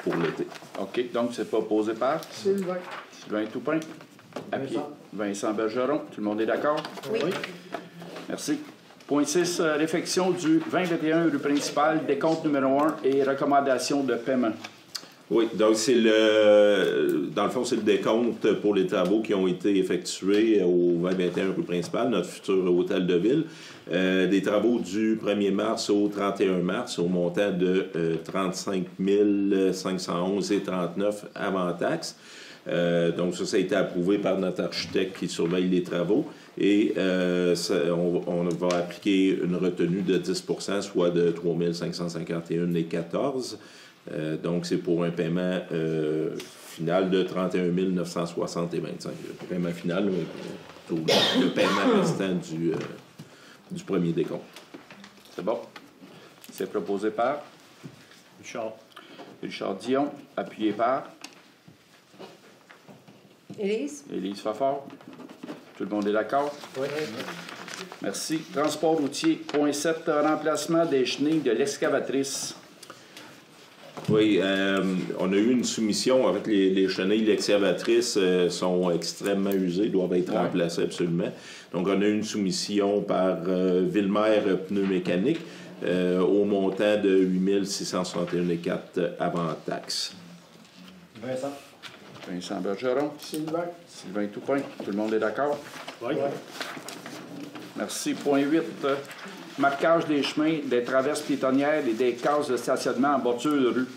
pour l'été. OK, donc c'est proposé par? Sylvain Toupin. Vincent Bergeron. Tout le monde est d'accord? Oui. Merci. Point 6, réfection du 2021 rue principale, décompte numéro 1 et recommandation de paiement. Oui, donc dans le fond, c'est le décompte pour les travaux qui ont été effectués au 2021 rue principale, notre futur hôtel de ville. Des travaux du 1er mars au 31 mars au montant de 35 511,39 avant taxes. Donc ça a été approuvé par notre architecte qui surveille les travaux. Et on va appliquer une retenue de 10 %, soit de 3 551,14 $. Donc, c'est pour un paiement final de 31 960,25 $. Le paiement final, le paiement restant du premier décompte. C'est bon. C'est proposé par? Richard Dion. Appuyé par? Élise Fafard. Tout le monde est d'accord? Oui. Merci. Transport routier. Point 7, remplacement des chenilles de l'excavatrice. Oui, on a eu une soumission avec les chenilles. L'excavatrice sont extrêmement usées, doivent être remplacées absolument. Donc, on a eu une soumission par Ville-Mer Pneus Mécaniques au montant de 8 661,4 $ avant taxe. Vincent Bergeron. Sylvain Toupin. Tout le monde est d'accord? Oui. Merci. Point 8. Marquage des chemins, des traverses piétonnières et des cases de stationnement en bordure de rue.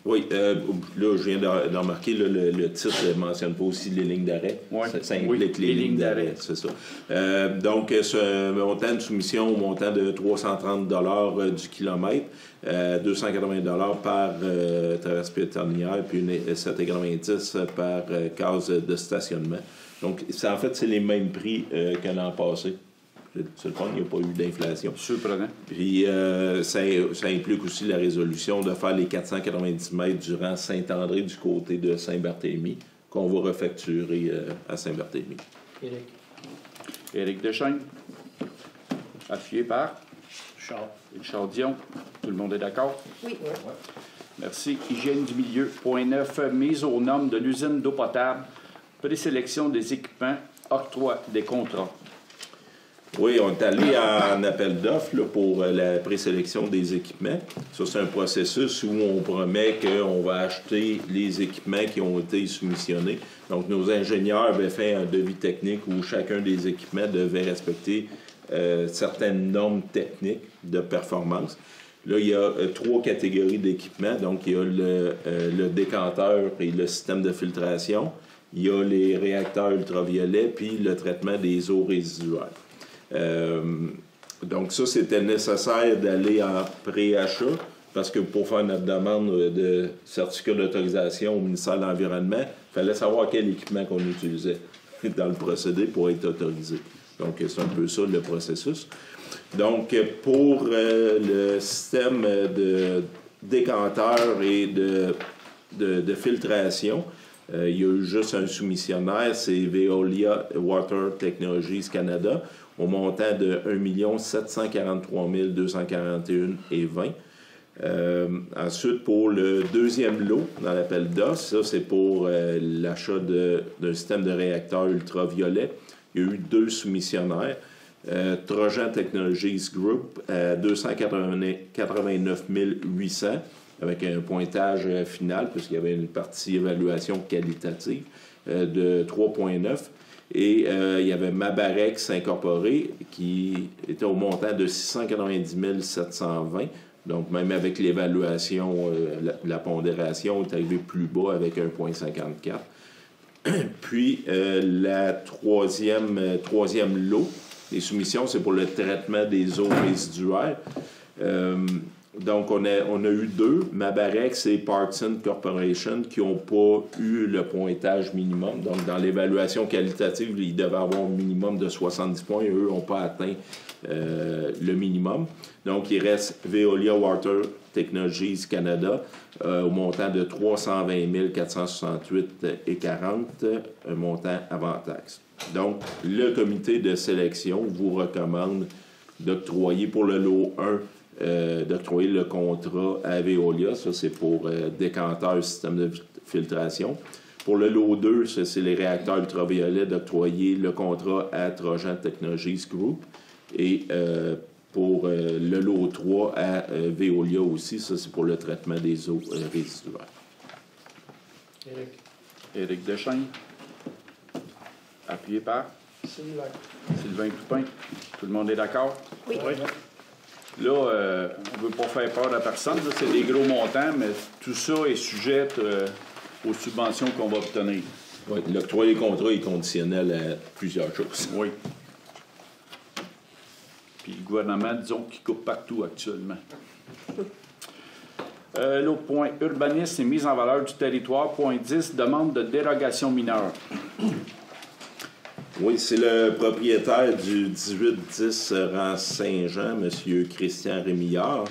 Oui, là, je viens de remarquer, là, le titre ne mentionne pas aussi les lignes d'arrêt. Ouais. Ça implique les lignes d'arrêt, c'est ça. Donc, ce montant de soumission au montant de 330 $ du kilomètre, 280 $ par traverse piétonnière, puis 7,90 $ par case de stationnement. Donc, en fait, c'est les mêmes prix que l'an passé. C'est le fun, il n'y a pas eu d'inflation. Surprenant. Puis ça implique aussi la résolution de faire les 490 mètres du rang Saint-André du côté de Saint-Barthélemy, qu'on va refacturer à Saint-Barthélemy. Éric Deschênes. Appuyé par? Richard Dion. Tout le monde est d'accord? Oui. Merci. Hygiène du milieu. Point 9, mise aux normes de l'usine d'eau potable. présélection des équipements, octroi des contrats. Oui, on est allé en appel d'offres là, pour la présélection des équipements. Ça, c'est un processus où on promet qu'on va acheter les équipements qui ont été soumissionnés. Donc, nos ingénieurs avaient fait un devis technique où chacun des équipements devait respecter certaines normes techniques de performance. Là, il y a 3 catégories d'équipements. Donc, il y a le décanteur et le système de filtration. Il y a les réacteurs ultraviolets puis le traitement des eaux résiduaires. Donc ça, c'était nécessaire d'aller en pré-achat parce que pour faire notre demande de certificat d'autorisation au ministère de l'Environnement, il fallait savoir quel équipement qu'on utilisait dans le procédé pour être autorisé. Donc, c'est un peu ça le processus. Donc, pour le système de décanteur et de filtration, il y a eu juste un soumissionnaire, c'est Veolia Water Technologies Canada, au montant de 1 743 241,20 $. Ensuite, pour le deuxième lot dans l'appel d'offres, ça c'est pour l'achat d'un système de réacteur ultraviolet. Il y a eu 2 soumissionnaires. Trojan Technologies Group à 289 800 avec un pointage final, puisqu'il y avait une partie évaluation qualitative de 3,9. Et il y avait Mabarex Incorporé qui était au montant de 690 720. Donc, même avec l'évaluation, la pondération est arrivée plus bas avec 1,54. Puis, la troisième lot des soumissions, c'est pour le traitement des eaux résiduaires. Donc, on a eu 2, Mabarex et Parkson Corporation, qui n'ont pas eu le pointage minimum. Donc, dans l'évaluation qualitative, ils devaient avoir un minimum de 70 points. Eux n'ont pas atteint le minimum. Donc, il reste Veolia Water Technologies Canada au montant de 320 468,40 $, un montant avant taxe. Donc, le comité de sélection vous recommande d'octroyer pour le lot 1 d'octroyer le contrat à Veolia. Ça, c'est pour décanteur, système de filtration. Pour le lot 2, ça, c'est les réacteurs ultraviolets, d'octroyer le contrat à Trojan Technologies Group. Et pour le lot 3 à Veolia aussi, ça, c'est pour le traitement des eaux résiduaires. Éric Deschênes. Appuyé par Sylvain Toupin. Tout le monde est d'accord? Oui. Là, on ne veut pas faire peur à personne. Là, c'est des gros montants, mais tout ça est sujet aux subventions qu'on va obtenir. Oui, l'octroi des contrats est conditionnel à plusieurs choses. Oui. Puis le gouvernement, disons, qui coupe partout actuellement. L'autre point, urbanisme et mise en valeur du territoire. Point 10, demande de dérogation mineure. Oui, c'est le propriétaire du 1810 rang Saint-Jean, M. Christian Rémillard,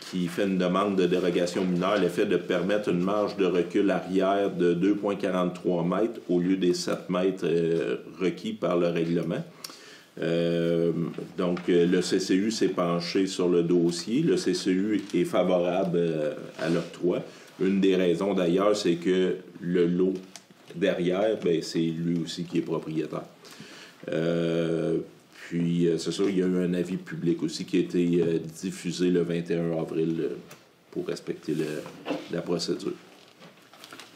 qui fait une demande de dérogation mineure, l'effet de permettre une marge de recul arrière de 2,43 mètres au lieu des 7 mètres requis par le règlement. Donc, le CCU s'est penché sur le dossier. Le CCU est favorable à l'octroi. Une des raisons, d'ailleurs, c'est que le lot derrière, bien, c'est lui aussi qui est propriétaire. Puis, c'est sûr, il y a eu un avis public aussi qui a été diffusé le 21 avril pour respecter la procédure.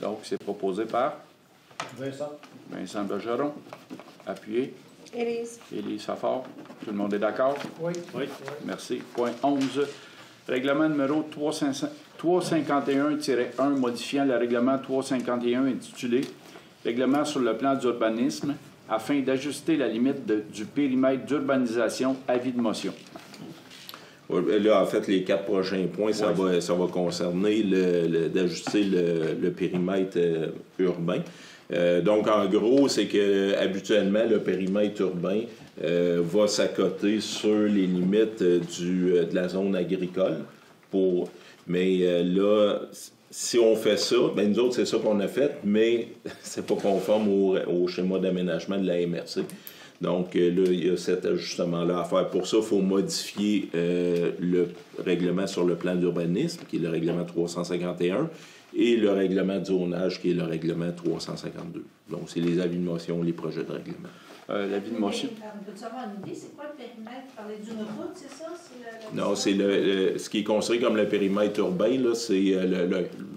Donc, c'est proposé par Vincent Bergeron. Appuyé. Élise Fafard. Tout le monde est d'accord? Oui. Merci. Point 11. Règlement numéro 351-1 modifiant le règlement 351 intitulé « Règlement sur le plan d'urbanisme » afin d'ajuster la limite du périmètre d'urbanisation. Avis de motion. Là, en fait, les 4 prochains points, ça va concerner d'ajuster le périmètre urbain. Donc, en gros, c'est que habituellement, le périmètre urbain va s'accoter sur les limites de la zone agricole. Mais là, si on fait ça, bien nous autres, c'est ça qu'on a fait, mais c'est pas conforme au schéma d'aménagement de la MRC. Donc, là, il y a cet ajustement-là à faire. Pour ça, il faut modifier le règlement sur le plan d'urbanisme, qui est le règlement 351, et le règlement de zonage, qui est le règlement 352. Donc, c'est les avis de motion, les projets de règlement. L'avis de motion. Peux-tu avoir une idée? C'est quoi le périmètre? Parler d'une route, c'est ça? Non, c'est ce qui est construit comme le périmètre urbain, là, c'est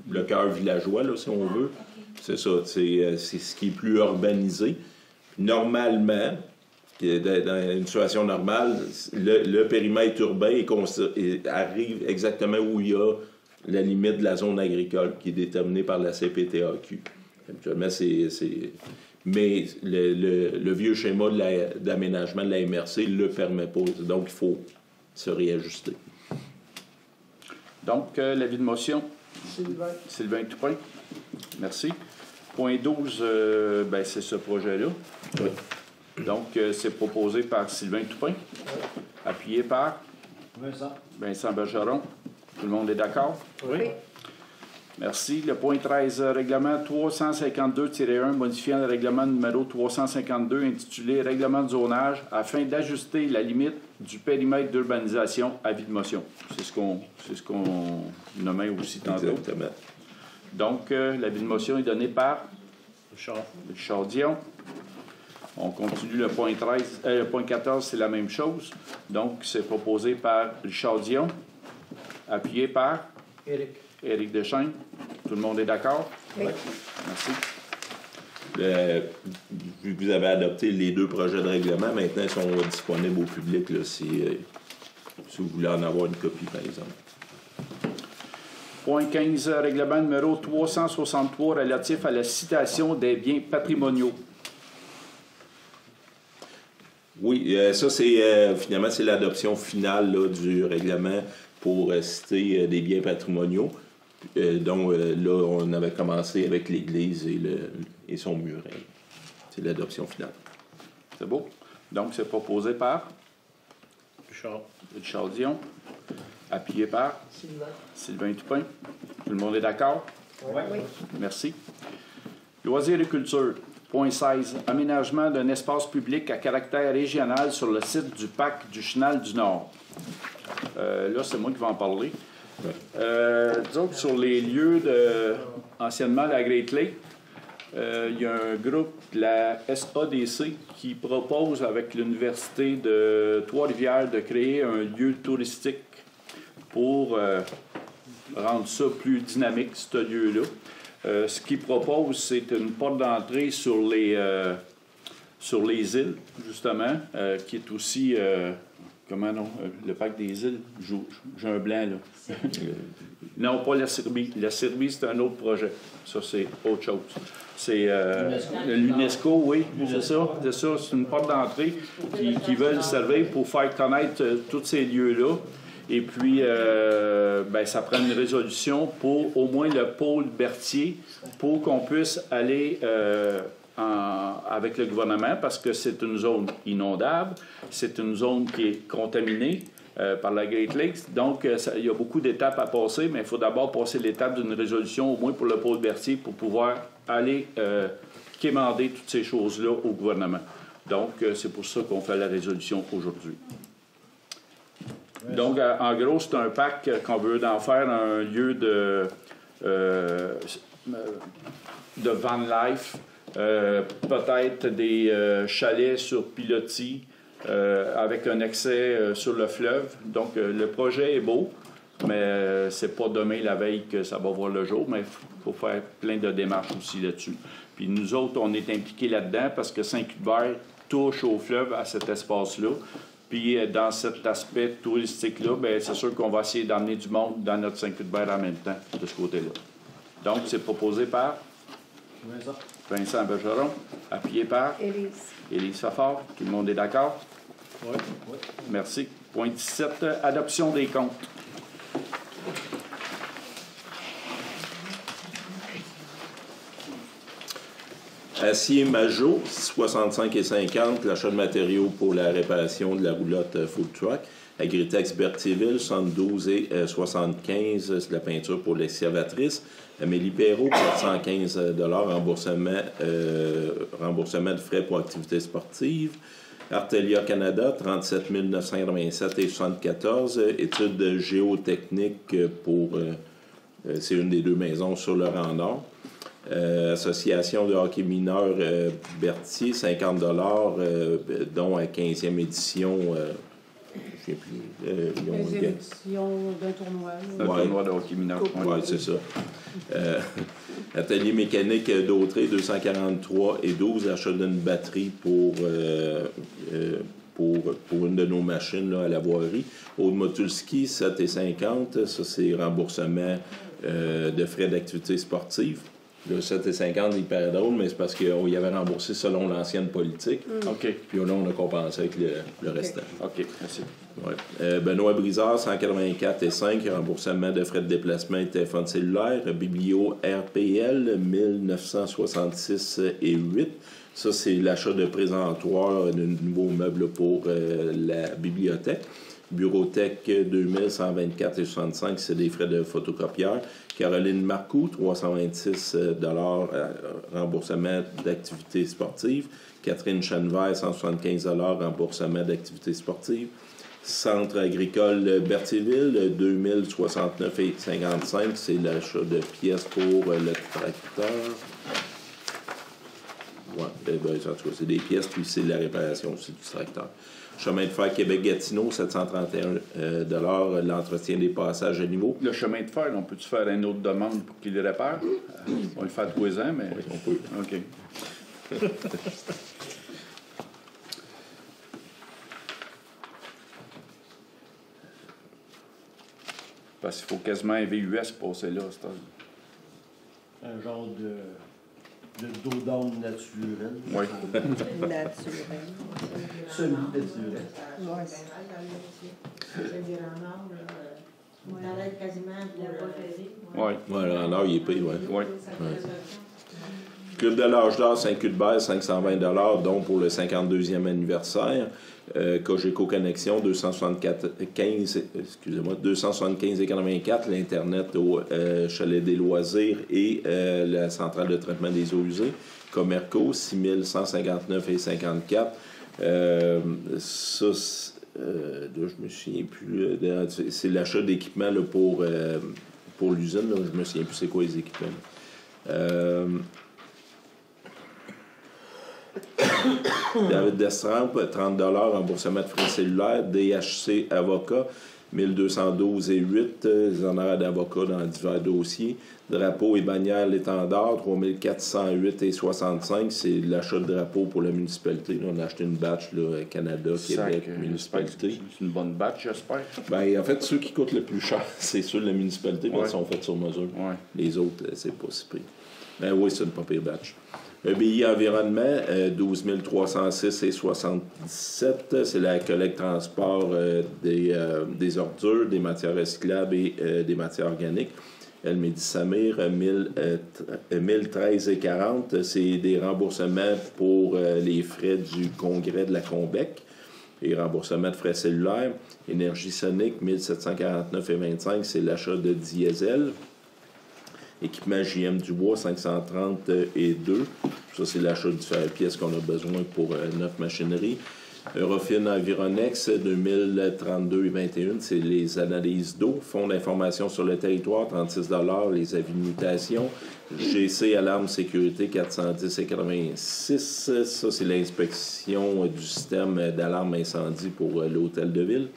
le cœur villageois, là, si on veut. Okay. C'est ça, c'est ce qui est plus urbanisé. Normalement, dans une situation normale, le périmètre urbain arrive exactement où il y a la limite de la zone agricole, qui est déterminée par la CPTAQ. Habituellement, mais le vieux schéma d'aménagement de la MRC ne le permet pas. Donc, il faut se réajuster. Donc, l'avis de motion. Sylvain Toupin. Merci. Point 12, c'est ce projet-là. Oui. Donc, c'est proposé par Sylvain Toupin. Appuyé par Vincent Bergeron. Tout le monde est d'accord? Oui. Merci. Le point 13, règlement 352-1, modifiant le règlement numéro 352 intitulé « Règlement de zonage » afin d'ajuster la limite du périmètre d'urbanisation. Avis de motion. C'est ce qu'on nommait aussi tantôt. Exactement. Donc, l'avis de motion est donné par Richard Dion. On continue le point 13. Le point 14, c'est la même chose. Donc, c'est proposé par Richard Dion, appuyé par Éric Deschênes. Tout le monde est d'accord? Oui. Merci. Vu que vous avez adopté les deux projets de règlement, maintenant, ils sont disponibles au public là, si vous voulez en avoir une copie, par exemple. Point 15, règlement numéro 363 relatif à la citation des biens patrimoniaux. Oui, ça, c'est finalement, c'est l'adoption finale là, du règlement pour citer des biens patrimoniaux. Donc, là, on avait commencé avec l'Église et son muret. C'est l'adoption finale. C'est beau. Donc, c'est proposé par Richard Dion, appuyé par Sylvain Toupin. Tout le monde est d'accord? Oui. Merci. Loisirs et culture. Point 16. Aménagement d'un espace public à caractère régional sur le site du parc du Chenal du Nord. Là, c'est moi qui vais en parler. Disons que sur les lieux anciennement la Great Lake, il y a un groupe, la SADC, qui propose avec l'Université de Trois-Rivières de créer un lieu touristique pour rendre ça plus dynamique, ce lieu-là. Ce qu'ils proposent, c'est une porte d'entrée sur les îles, justement, qui est aussi... comment non? Le parc des îles, j'ai un blanc, là. Non, pas la Serbie. La Serbie, c'est un autre projet. Ça, c'est autre chose. C'est l'UNESCO, oui, c'est ça. C'est une porte d'entrée qui veulent servir pour faire connaître tous ces lieux-là. Et puis, ça prend une résolution pour au moins le pôle Berthier pour qu'on puisse aller avec le gouvernement parce que c'est une zone inondable, c'est une zone qui est contaminée par la Great Lakes. Donc, il y a beaucoup d'étapes à passer, mais il faut d'abord passer l'étape d'une résolution, au moins pour le pôle Berthier, pour pouvoir aller quémander toutes ces choses-là au gouvernement. Donc, c'est pour ça qu'on fait la résolution aujourd'hui. Donc, en gros, c'est un parc qu'on veut en faire un lieu de van life, peut-être des chalets sur pilotis avec un accès sur le fleuve. Donc, le projet est beau, mais c'est pas demain la veille que ça va voir le jour, mais il faut faire plein de démarches aussi là-dessus. Puis nous autres, on est impliqués là-dedans parce que Saint-Cuthbert touche au fleuve à cet espace-là. Puis dans cet aspect touristique-là, bien, c'est sûr qu'on va essayer d'emmener du monde dans notre Saint-Cuthbert en même temps, de ce côté-là. Donc, c'est proposé par Vincent Bergeron, appuyé par Élise Fafard. Tout le monde est d'accord? Oui. Merci. Point 17, adoption des comptes. Acier Majot, 65 et 50, l'achat de matériaux pour la réparation de la roulotte food truck. Agritex Berthierville, 72 et 75, c'est la peinture pour l'excavatrice. Amélie Perrault, 415 remboursement de frais pour activités sportives. Artelia Canada, 37 987 et 74, études géotechniques pour C'est une des deux maisons sur le rang nord. Association de hockey mineur Berthier, 50 dont à 15e édition. Je ne sais plus. 15e édition d'un tournoi. Un tournoi de hockey mineur. Oui, c'est ça. Atelier mécanique d'Autrey, 243 et 12, achat d'une batterie pour une de nos machines là, à la voirie. Aude-Motulski, 7,50. Ça, c'est remboursement de frais d'activité sportive. Le 7,50, il paraît drôle, mais c'est parce qu'on y avait remboursé selon l'ancienne politique. OK. Puis là, on a compensé avec le restant. OK, merci. Ouais. Benoît Brizard, 184,5, remboursement de frais de déplacement et téléphone cellulaire. Biblio RPL, 1966,8. Ça, c'est l'achat de présentoir de nouveaux meubles pour la bibliothèque. Bureauthèque, 2124,65, c'est des frais de photocopieur. Caroline Marcoux, 326 remboursement d'activités sportives. Catherine Chenevert, 175 remboursement d'activités sportives. Centre agricole Berthierville, 2069,55, c'est l'achat de pièces pour le tracteur. Oui, en tout cas, c'est des pièces, puis c'est la réparation aussi du tracteur. Chemin de fer Québec-Gatineau, 731 l'entretien des passages à niveau. Le chemin de fer, on peut-tu faire une autre demande pour qu'il le répare? On le fait à 3 ans, mais... Oui, on peut. OK. Parce qu'il faut quasiment un VUS passer là, c'est un genre de dos-down naturel. Oui. Naturel. Semi-naturel. Ouais. On arrête quasiment de la préférée. Oui. Voilà, alors il est payé, oui. Oui. Club de l'âge d'or Saint-Culbert, 520 dont pour le 52e anniversaire. Cogeco Connexion, 275,84. L'Internet au Chalet des Loisirs et la centrale de traitement des eaux usées. Comerco, 6159,54. Ça, là, je me souviens plus. C'est l'achat d'équipements là, pour l'usine. Là, je me souviens plus c'est quoi les équipements. David Destrampe, 30 remboursement de frais cellulaires. DHC Avocat, 1212,8. Les honoraires d'avocat dans divers dossiers. Drapeau et bannière l'étendard, 3408,65. C'est l'achat de drapeau pour la municipalité. Là, on a acheté une batch là, Canada, Québec, municipalité. C'est une bonne batch, j'espère. Ben, en fait, ceux qui coûtent le plus cher, c'est ceux de la municipalité, mais ils sont faits sur mesure. Ouais. Les autres, c'est pas si pire. Ben oui, c'est une pas pire batch. EBI Environnement, 12 306,77. C'est la collecte transport des ordures, des matières recyclables et des matières organiques. El Midi Samir, 1013,40. C'est des remboursements pour les frais du congrès de la Combec et remboursement de frais cellulaires. Énergie Sonique, 1749,25. C'est l'achat de diesel. Équipement JM Dubois, 530,2. Ça, c'est l'achat de différentes pièces qu'on a besoin pour notre machinerie. Eurofin Environex, 2032,21. C'est les analyses d'eau. Fonds d'information sur le territoire, 36 les avis de mutation. GC Alarme Sécurité, 410,86. Ça, c'est l'inspection du système d'alarme incendie pour l'hôtel de ville.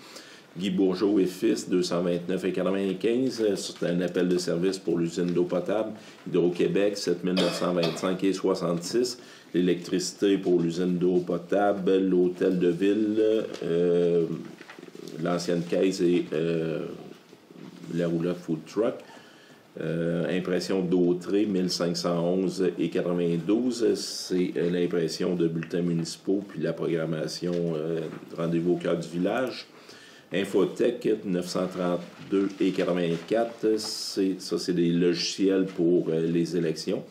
Guy Bourgeot et Fils, 229,95. C'est un appel de service pour l'usine d'eau potable. Hydro-Québec, 7,925,66. L'électricité pour l'usine d'eau potable, l'hôtel de ville, l'ancienne caisse et la roulotte food truck. Impression d'Autrey, 1511,92. C'est l'impression de bulletins municipaux puis la programmation rendez-vous au cœur du village. Infotech, 932,84. Ça, c'est des logiciels pour les élections.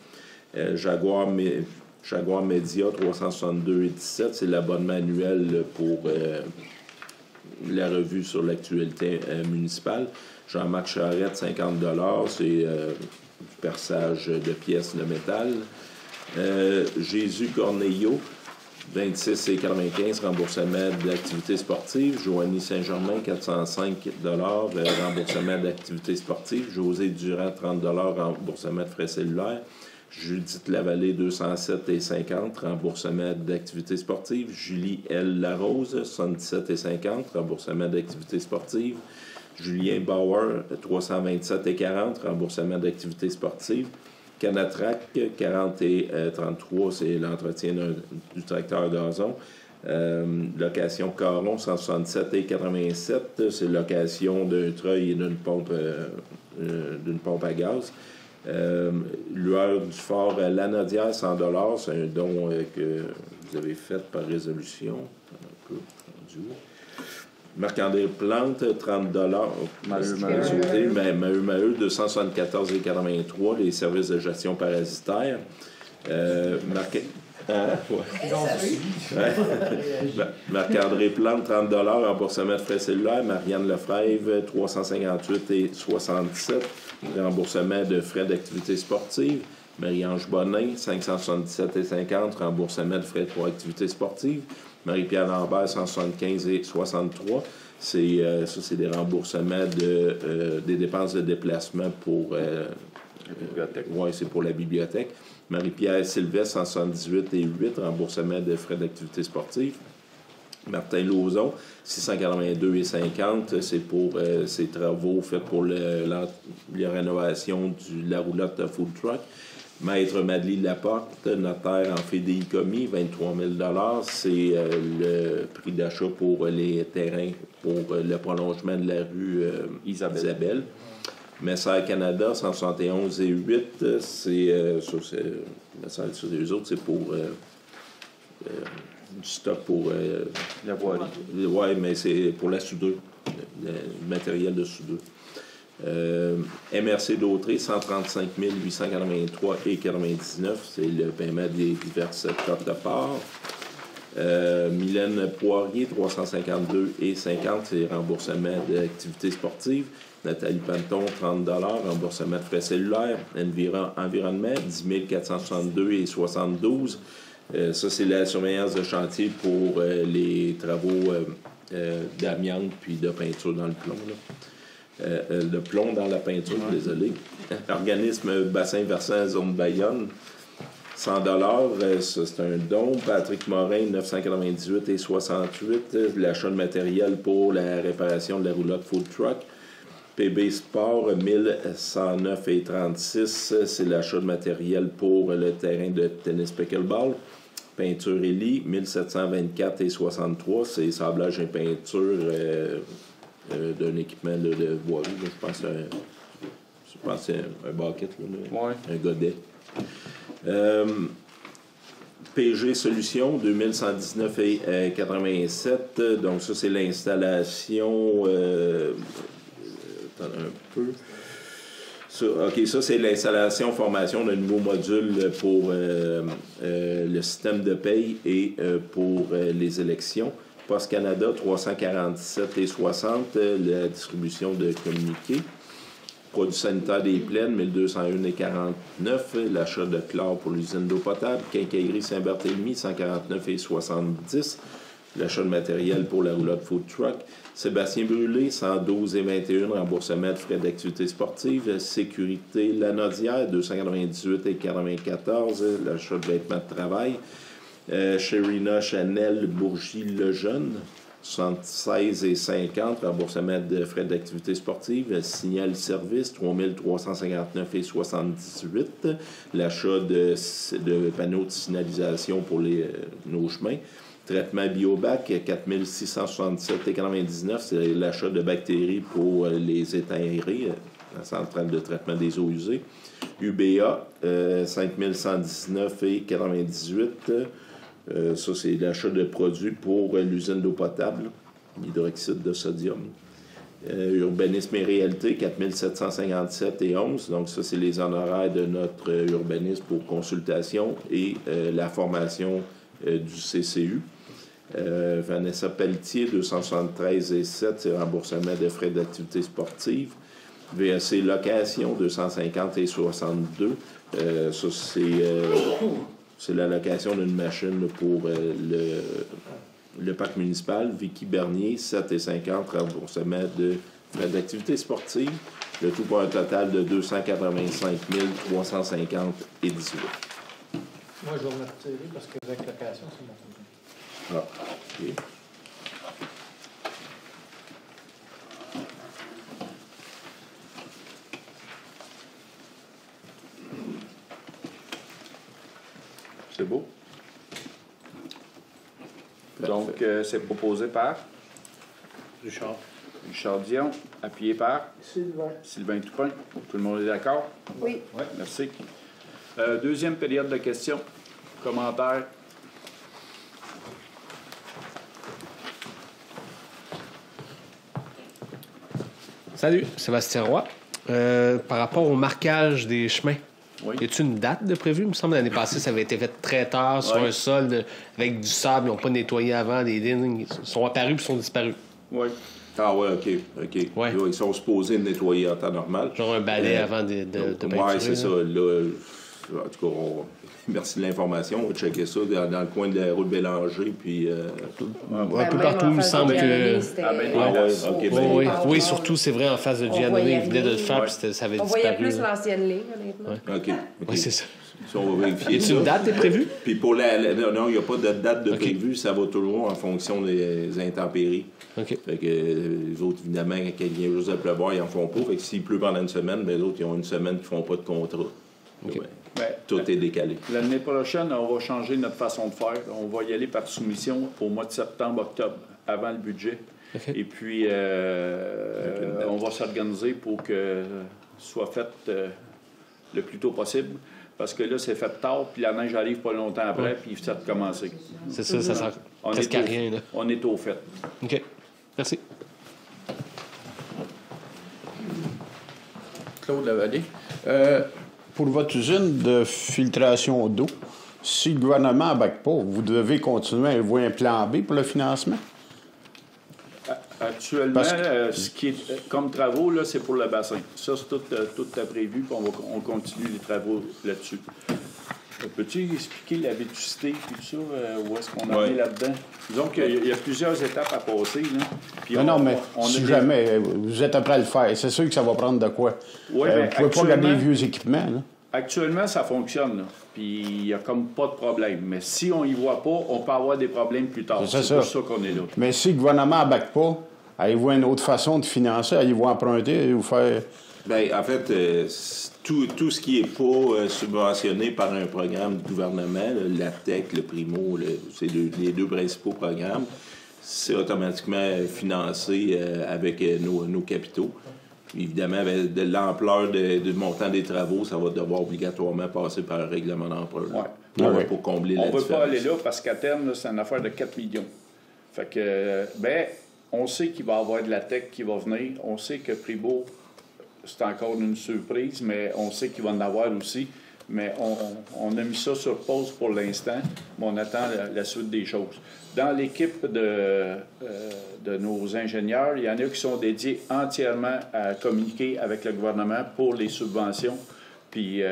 Jaguar Media, 362,17. C'est l'abonnement annuel pour la revue sur l'actualité municipale. Jean-Marc Charette, 50 $. C'est du perçage de pièces de métal. Jésus Corneillot, 26,95 remboursement d'activités sportives. Joanie Saint-Germain, 405 remboursement d'activités sportives. José Durand, 30 remboursement de frais cellulaires. Judith Lavallée, 207,50 remboursement d'activités sportives. Julie L. Larose, 77,50 remboursement d'activités sportives. Julien Bauer, 327,40 remboursement d'activités sportives. Canatrac, 40 et 33, c'est l'entretien du tracteur gazon. Location Caron, 167,87, c'est location d'un treuil et d'une pompe à gaz. Lueur du Fort Lanaudière, 100 $, c'est un don que vous avez fait par résolution. Marc-André Plante, 30 $. Maheu, 274,83 les services de gestion parasitaire. Marc-André Plante, 30 $, remboursement de frais cellulaires. Marianne Lefebvre, 358,67 remboursement de frais d'activité sportive. Marie-Ange Bonin, 577,50 remboursement de frais pour activité sportive. Marie-Pierre Lambert, 175,63 c'est des remboursements des dépenses de déplacement pour... la bibliothèque. Oui, c'est pour la bibliothèque. Marie-Pierre Sylvestre, 178,8 remboursement de frais d'activité sportive. Martin Lauzon, 682,50 c'est pour ses travaux faits pour la rénovation de la roulotte de food truck. Maître Madeleine Laporte, notaire en FDI commis, 23 000 c'est le prix d'achat pour les terrains pour le prolongement de la rue Isabelle. Messer Canada, 171,8 c'est eux autres, c'est pour du stock pour la voirie. Oui, mais c'est pour la soudure, le matériel de soudure. MRC d'Autré, 135 883,99 c'est le paiement des diverses cotes de part. Mylène Poirier, 352,50 c'est remboursement d'activités sportives. Nathalie Panton, 30 remboursement de frais cellulaires. Environnement, 10 462,72 ça, c'est la surveillance de chantier pour les travaux d'amiante puis de peinture dans le plomb. Le plomb dans la peinture, désolé. Organisme bassin versant zone Bayonne, 100 ça, c'est un don. Patrick Morin, 998,68 l'achat de matériel pour la réparation de la roulotte food truck. PB Sport, 1109,36 c'est l'achat de matériel pour le terrain de tennis pickleball. Peinture Élie, 1724,63 c'est sablage et peinture d'un équipement de voirie. Je pense que c'est un bucket, un godet. PG Solutions, 2119,87 donc ça, c'est l'installation... attends un peu... Ça, c'est l'installation, formation d'un nouveau module pour le système de paye et pour les élections. Post Canada, 347,60 la distribution de communiqués. Produits sanitaires des Plaines, 1201,49 l'achat de chlore pour l'usine d'eau potable. Quincaillerie Saint-Barthélemy, 149,70 l'achat de matériel pour la roulotte food truck. Sébastien Brûlé, 112,21 remboursement de frais d'activité sportive. Sécurité Lanaudière, 298,94 l'achat de vêtements de travail. Sherina Chanel Bourgie-Lejeune, 76,50 remboursement de frais d'activité sportive. Signal Service, 3359,78 l'achat de panneaux de signalisation pour nos chemins. Traitement Biobac, 4667,99 c'est l'achat de bactéries pour les étangs aérés, la centrale de traitement des eaux usées. UBA, 5119,98 ça, c'est l'achat de produits pour l'usine d'eau potable, l'hydroxyde de sodium. Urbanisme et réalité, 4757,11 donc ça, c'est les honoraires de notre urbanisme pour consultation et la formation du CCU. Vanessa Pelletier, 273,7 c'est remboursement de frais d'activité sportive. VSC Location, 250,62 ça, c'est C'est l'allocation d'une machine pour le parc municipal. Vicky Bernier, 7,50 remboursement de frais d'activité sportive. Le tout pour un total de 285 350 et 18. Moi, je vais me retirer parce que avec location, c'est mon Ah, OK. C'est beau. Donc, c'est proposé par Richard Dion, appuyé par Sylvain Toupin. Tout le monde est d'accord? Oui. Oui, merci. Deuxième période de questions, commentaires. Salut, Sébastien Roy. Par rapport au marquage des chemins, y a-t-il une date de prévu? Il me semble que l'année passée, ça avait été fait très tard sur un sol avec du sable. Ils n'ont pas nettoyé avant. Les lignes sont apparus puis sont disparus. Oui. Ah ouais, OK. Ouais. Là, ils sont supposés nettoyer en temps normal. Genre un balai avant de peinturer. Oui, c'est ça. Là, en tout cas, merci de l'information. On va checker ça dans le coin de la route Bélanger. Puis, un peu partout, il me semble que... Oui, surtout, c'est vrai, en face de Giannone. Ils venaient de le faire, puis ça avait disparu. On voyait plus l'ancienne ligne, honnêtement. OK. Oui, c'est ça. Ça, on va vérifier. Y a une date est prévue? Puis pour non, il n'y a pas de date de prévue. Ça va toujours en fonction des intempéries. OK. Fait que les autres, évidemment, quand il vient juste de pleuvoir, ils n'en font pas. Fait que s'il pleut pendant une semaine, les autres, ils ont une semaine qu'ils ne font pas de contrat. Okay. Tout est décalé. L'année prochaine, on va changer notre façon de faire. On va y aller par soumission au mois de septembre-octobre, avant le budget. Okay. Et puis, on va s'organiser pour que ce soit fait le plus tôt possible. Parce que là, c'est fait tard, puis la neige arrive pas longtemps après, puis ça a commencé. C'est ça, ça sert presque à rien. Là. On est au fait. OK. Merci. Claude Lavallée. Pour votre usine de filtration d'eau, si le gouvernement n'abaque pas, vous devez continuer à avoir un plan B pour le financement? Actuellement, ce qui est comme travaux, là, c'est pour le bassin. Ça, c'est tout prévu, puis on continue les travaux là-dessus. Peux-tu expliquer la vétusté et tout ça, où est-ce qu'on en est là-dedans? Disons qu'il y a plusieurs étapes à passer. Là. Puis si jamais vous êtes prêt à le faire, c'est sûr que ça va prendre de quoi. Oui, vous ne pouvez pas garder les vieux équipements. Là. Actuellement, ça fonctionne. Là. Puis il n'y a comme pas de problème. Mais si on n'y voit pas, on peut avoir des problèmes plus tard. C'est pour ça qu'on est là. Mais si le gouvernement n'abaque pas, allez-vous une autre façon de financer? Allez-vous emprunter? Allez-vous faire... Bien, en fait, tout ce qui n'est pas subventionné par un programme du gouvernement, la TEC, le Primo, c'est les deux principaux programmes, c'est automatiquement financé avec nos capitaux. Évidemment, avec de l'ampleur du montant des travaux, ça va devoir obligatoirement passer par un règlement d'emprunt pour combler la différence. On ne peut pas aller là parce qu'à terme, c'est une affaire de 4 millions. Fait que, on sait qu'il va y avoir de la TEC qui va venir. On sait que Primo, c'est encore une surprise, mais on sait qu'il va en avoir aussi. Mais on a mis ça sur pause pour l'instant, mais on attend la suite des choses. Dans l'équipe de nos ingénieurs, il y en a qui sont dédiés entièrement à communiquer avec le gouvernement pour les subventions. Puis,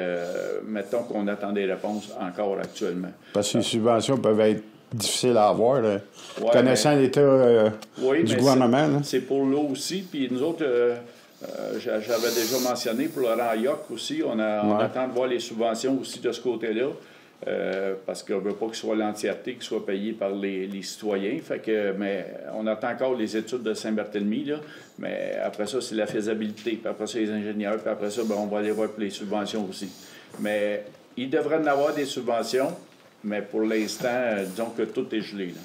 mettons qu'on attend des réponses encore actuellement. Parce que les subventions peuvent être difficiles à avoir, là. Connaissant l'état du gouvernement. C'est pour l'eau aussi. Puis nous autres... j'avais déjà mentionné pour Laurent Yoc aussi, on attend de voir les subventions aussi de ce côté-là, parce qu'on ne veut pas que ce soit l'entièreté qui soit payée par les citoyens. Mais on attend encore les études de Saint-Barthélemy, là, mais après ça, c'est la faisabilité, puis après ça, les ingénieurs, puis après ça, on va aller voir pour les subventions aussi. Mais il devrait y avoir des subventions, mais pour l'instant, disons que tout est gelé. Là.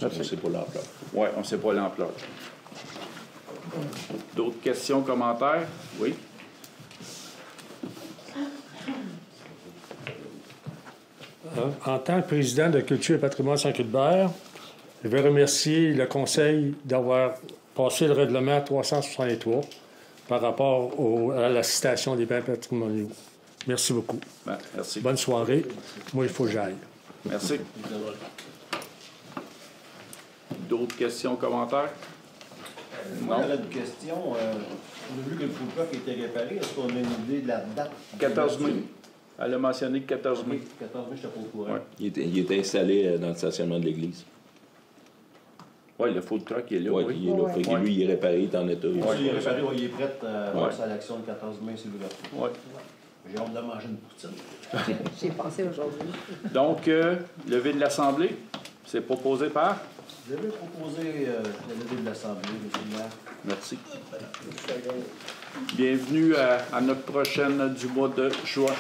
On ne sait pas l'ampleur. Oui, on ne sait pas l'ampleur. D'autres questions, commentaires? Oui? En tant que président de Culture et Patrimoine Saint-Cuthbert, je vais remercier le Conseil d'avoir passé le règlement 363 par rapport à la citation des biens patrimoniaux. Merci beaucoup. Merci. Bonne soirée. Moi, il faut que j'aille. Merci. D'autres questions, commentaires? Moi, j'avais une question. On a vu que le food truck était réparé. Est-ce qu'on a une idée de la date? 14 mai. Elle a mentionné le 14 mai. 14 mai, je n'étais pas au courant. Ouais. Il est installé dans le stationnement de l'église. Oui, le food truck il est là. Oui, il est là. Fait que lui, il est réparé, il est en état. Il est réparé, il est prêt à passer à l'action le 14 mai, c'est l'ouverture. Oui. J'ai hâte de manger une poutine. J'ai pensé aujourd'hui. Donc, levée de l'Assemblée, c'est proposé par? Je vais proposer la levée de l'Assemblée, M. le maire. Merci. Bienvenue à notre prochaine du mois de juin.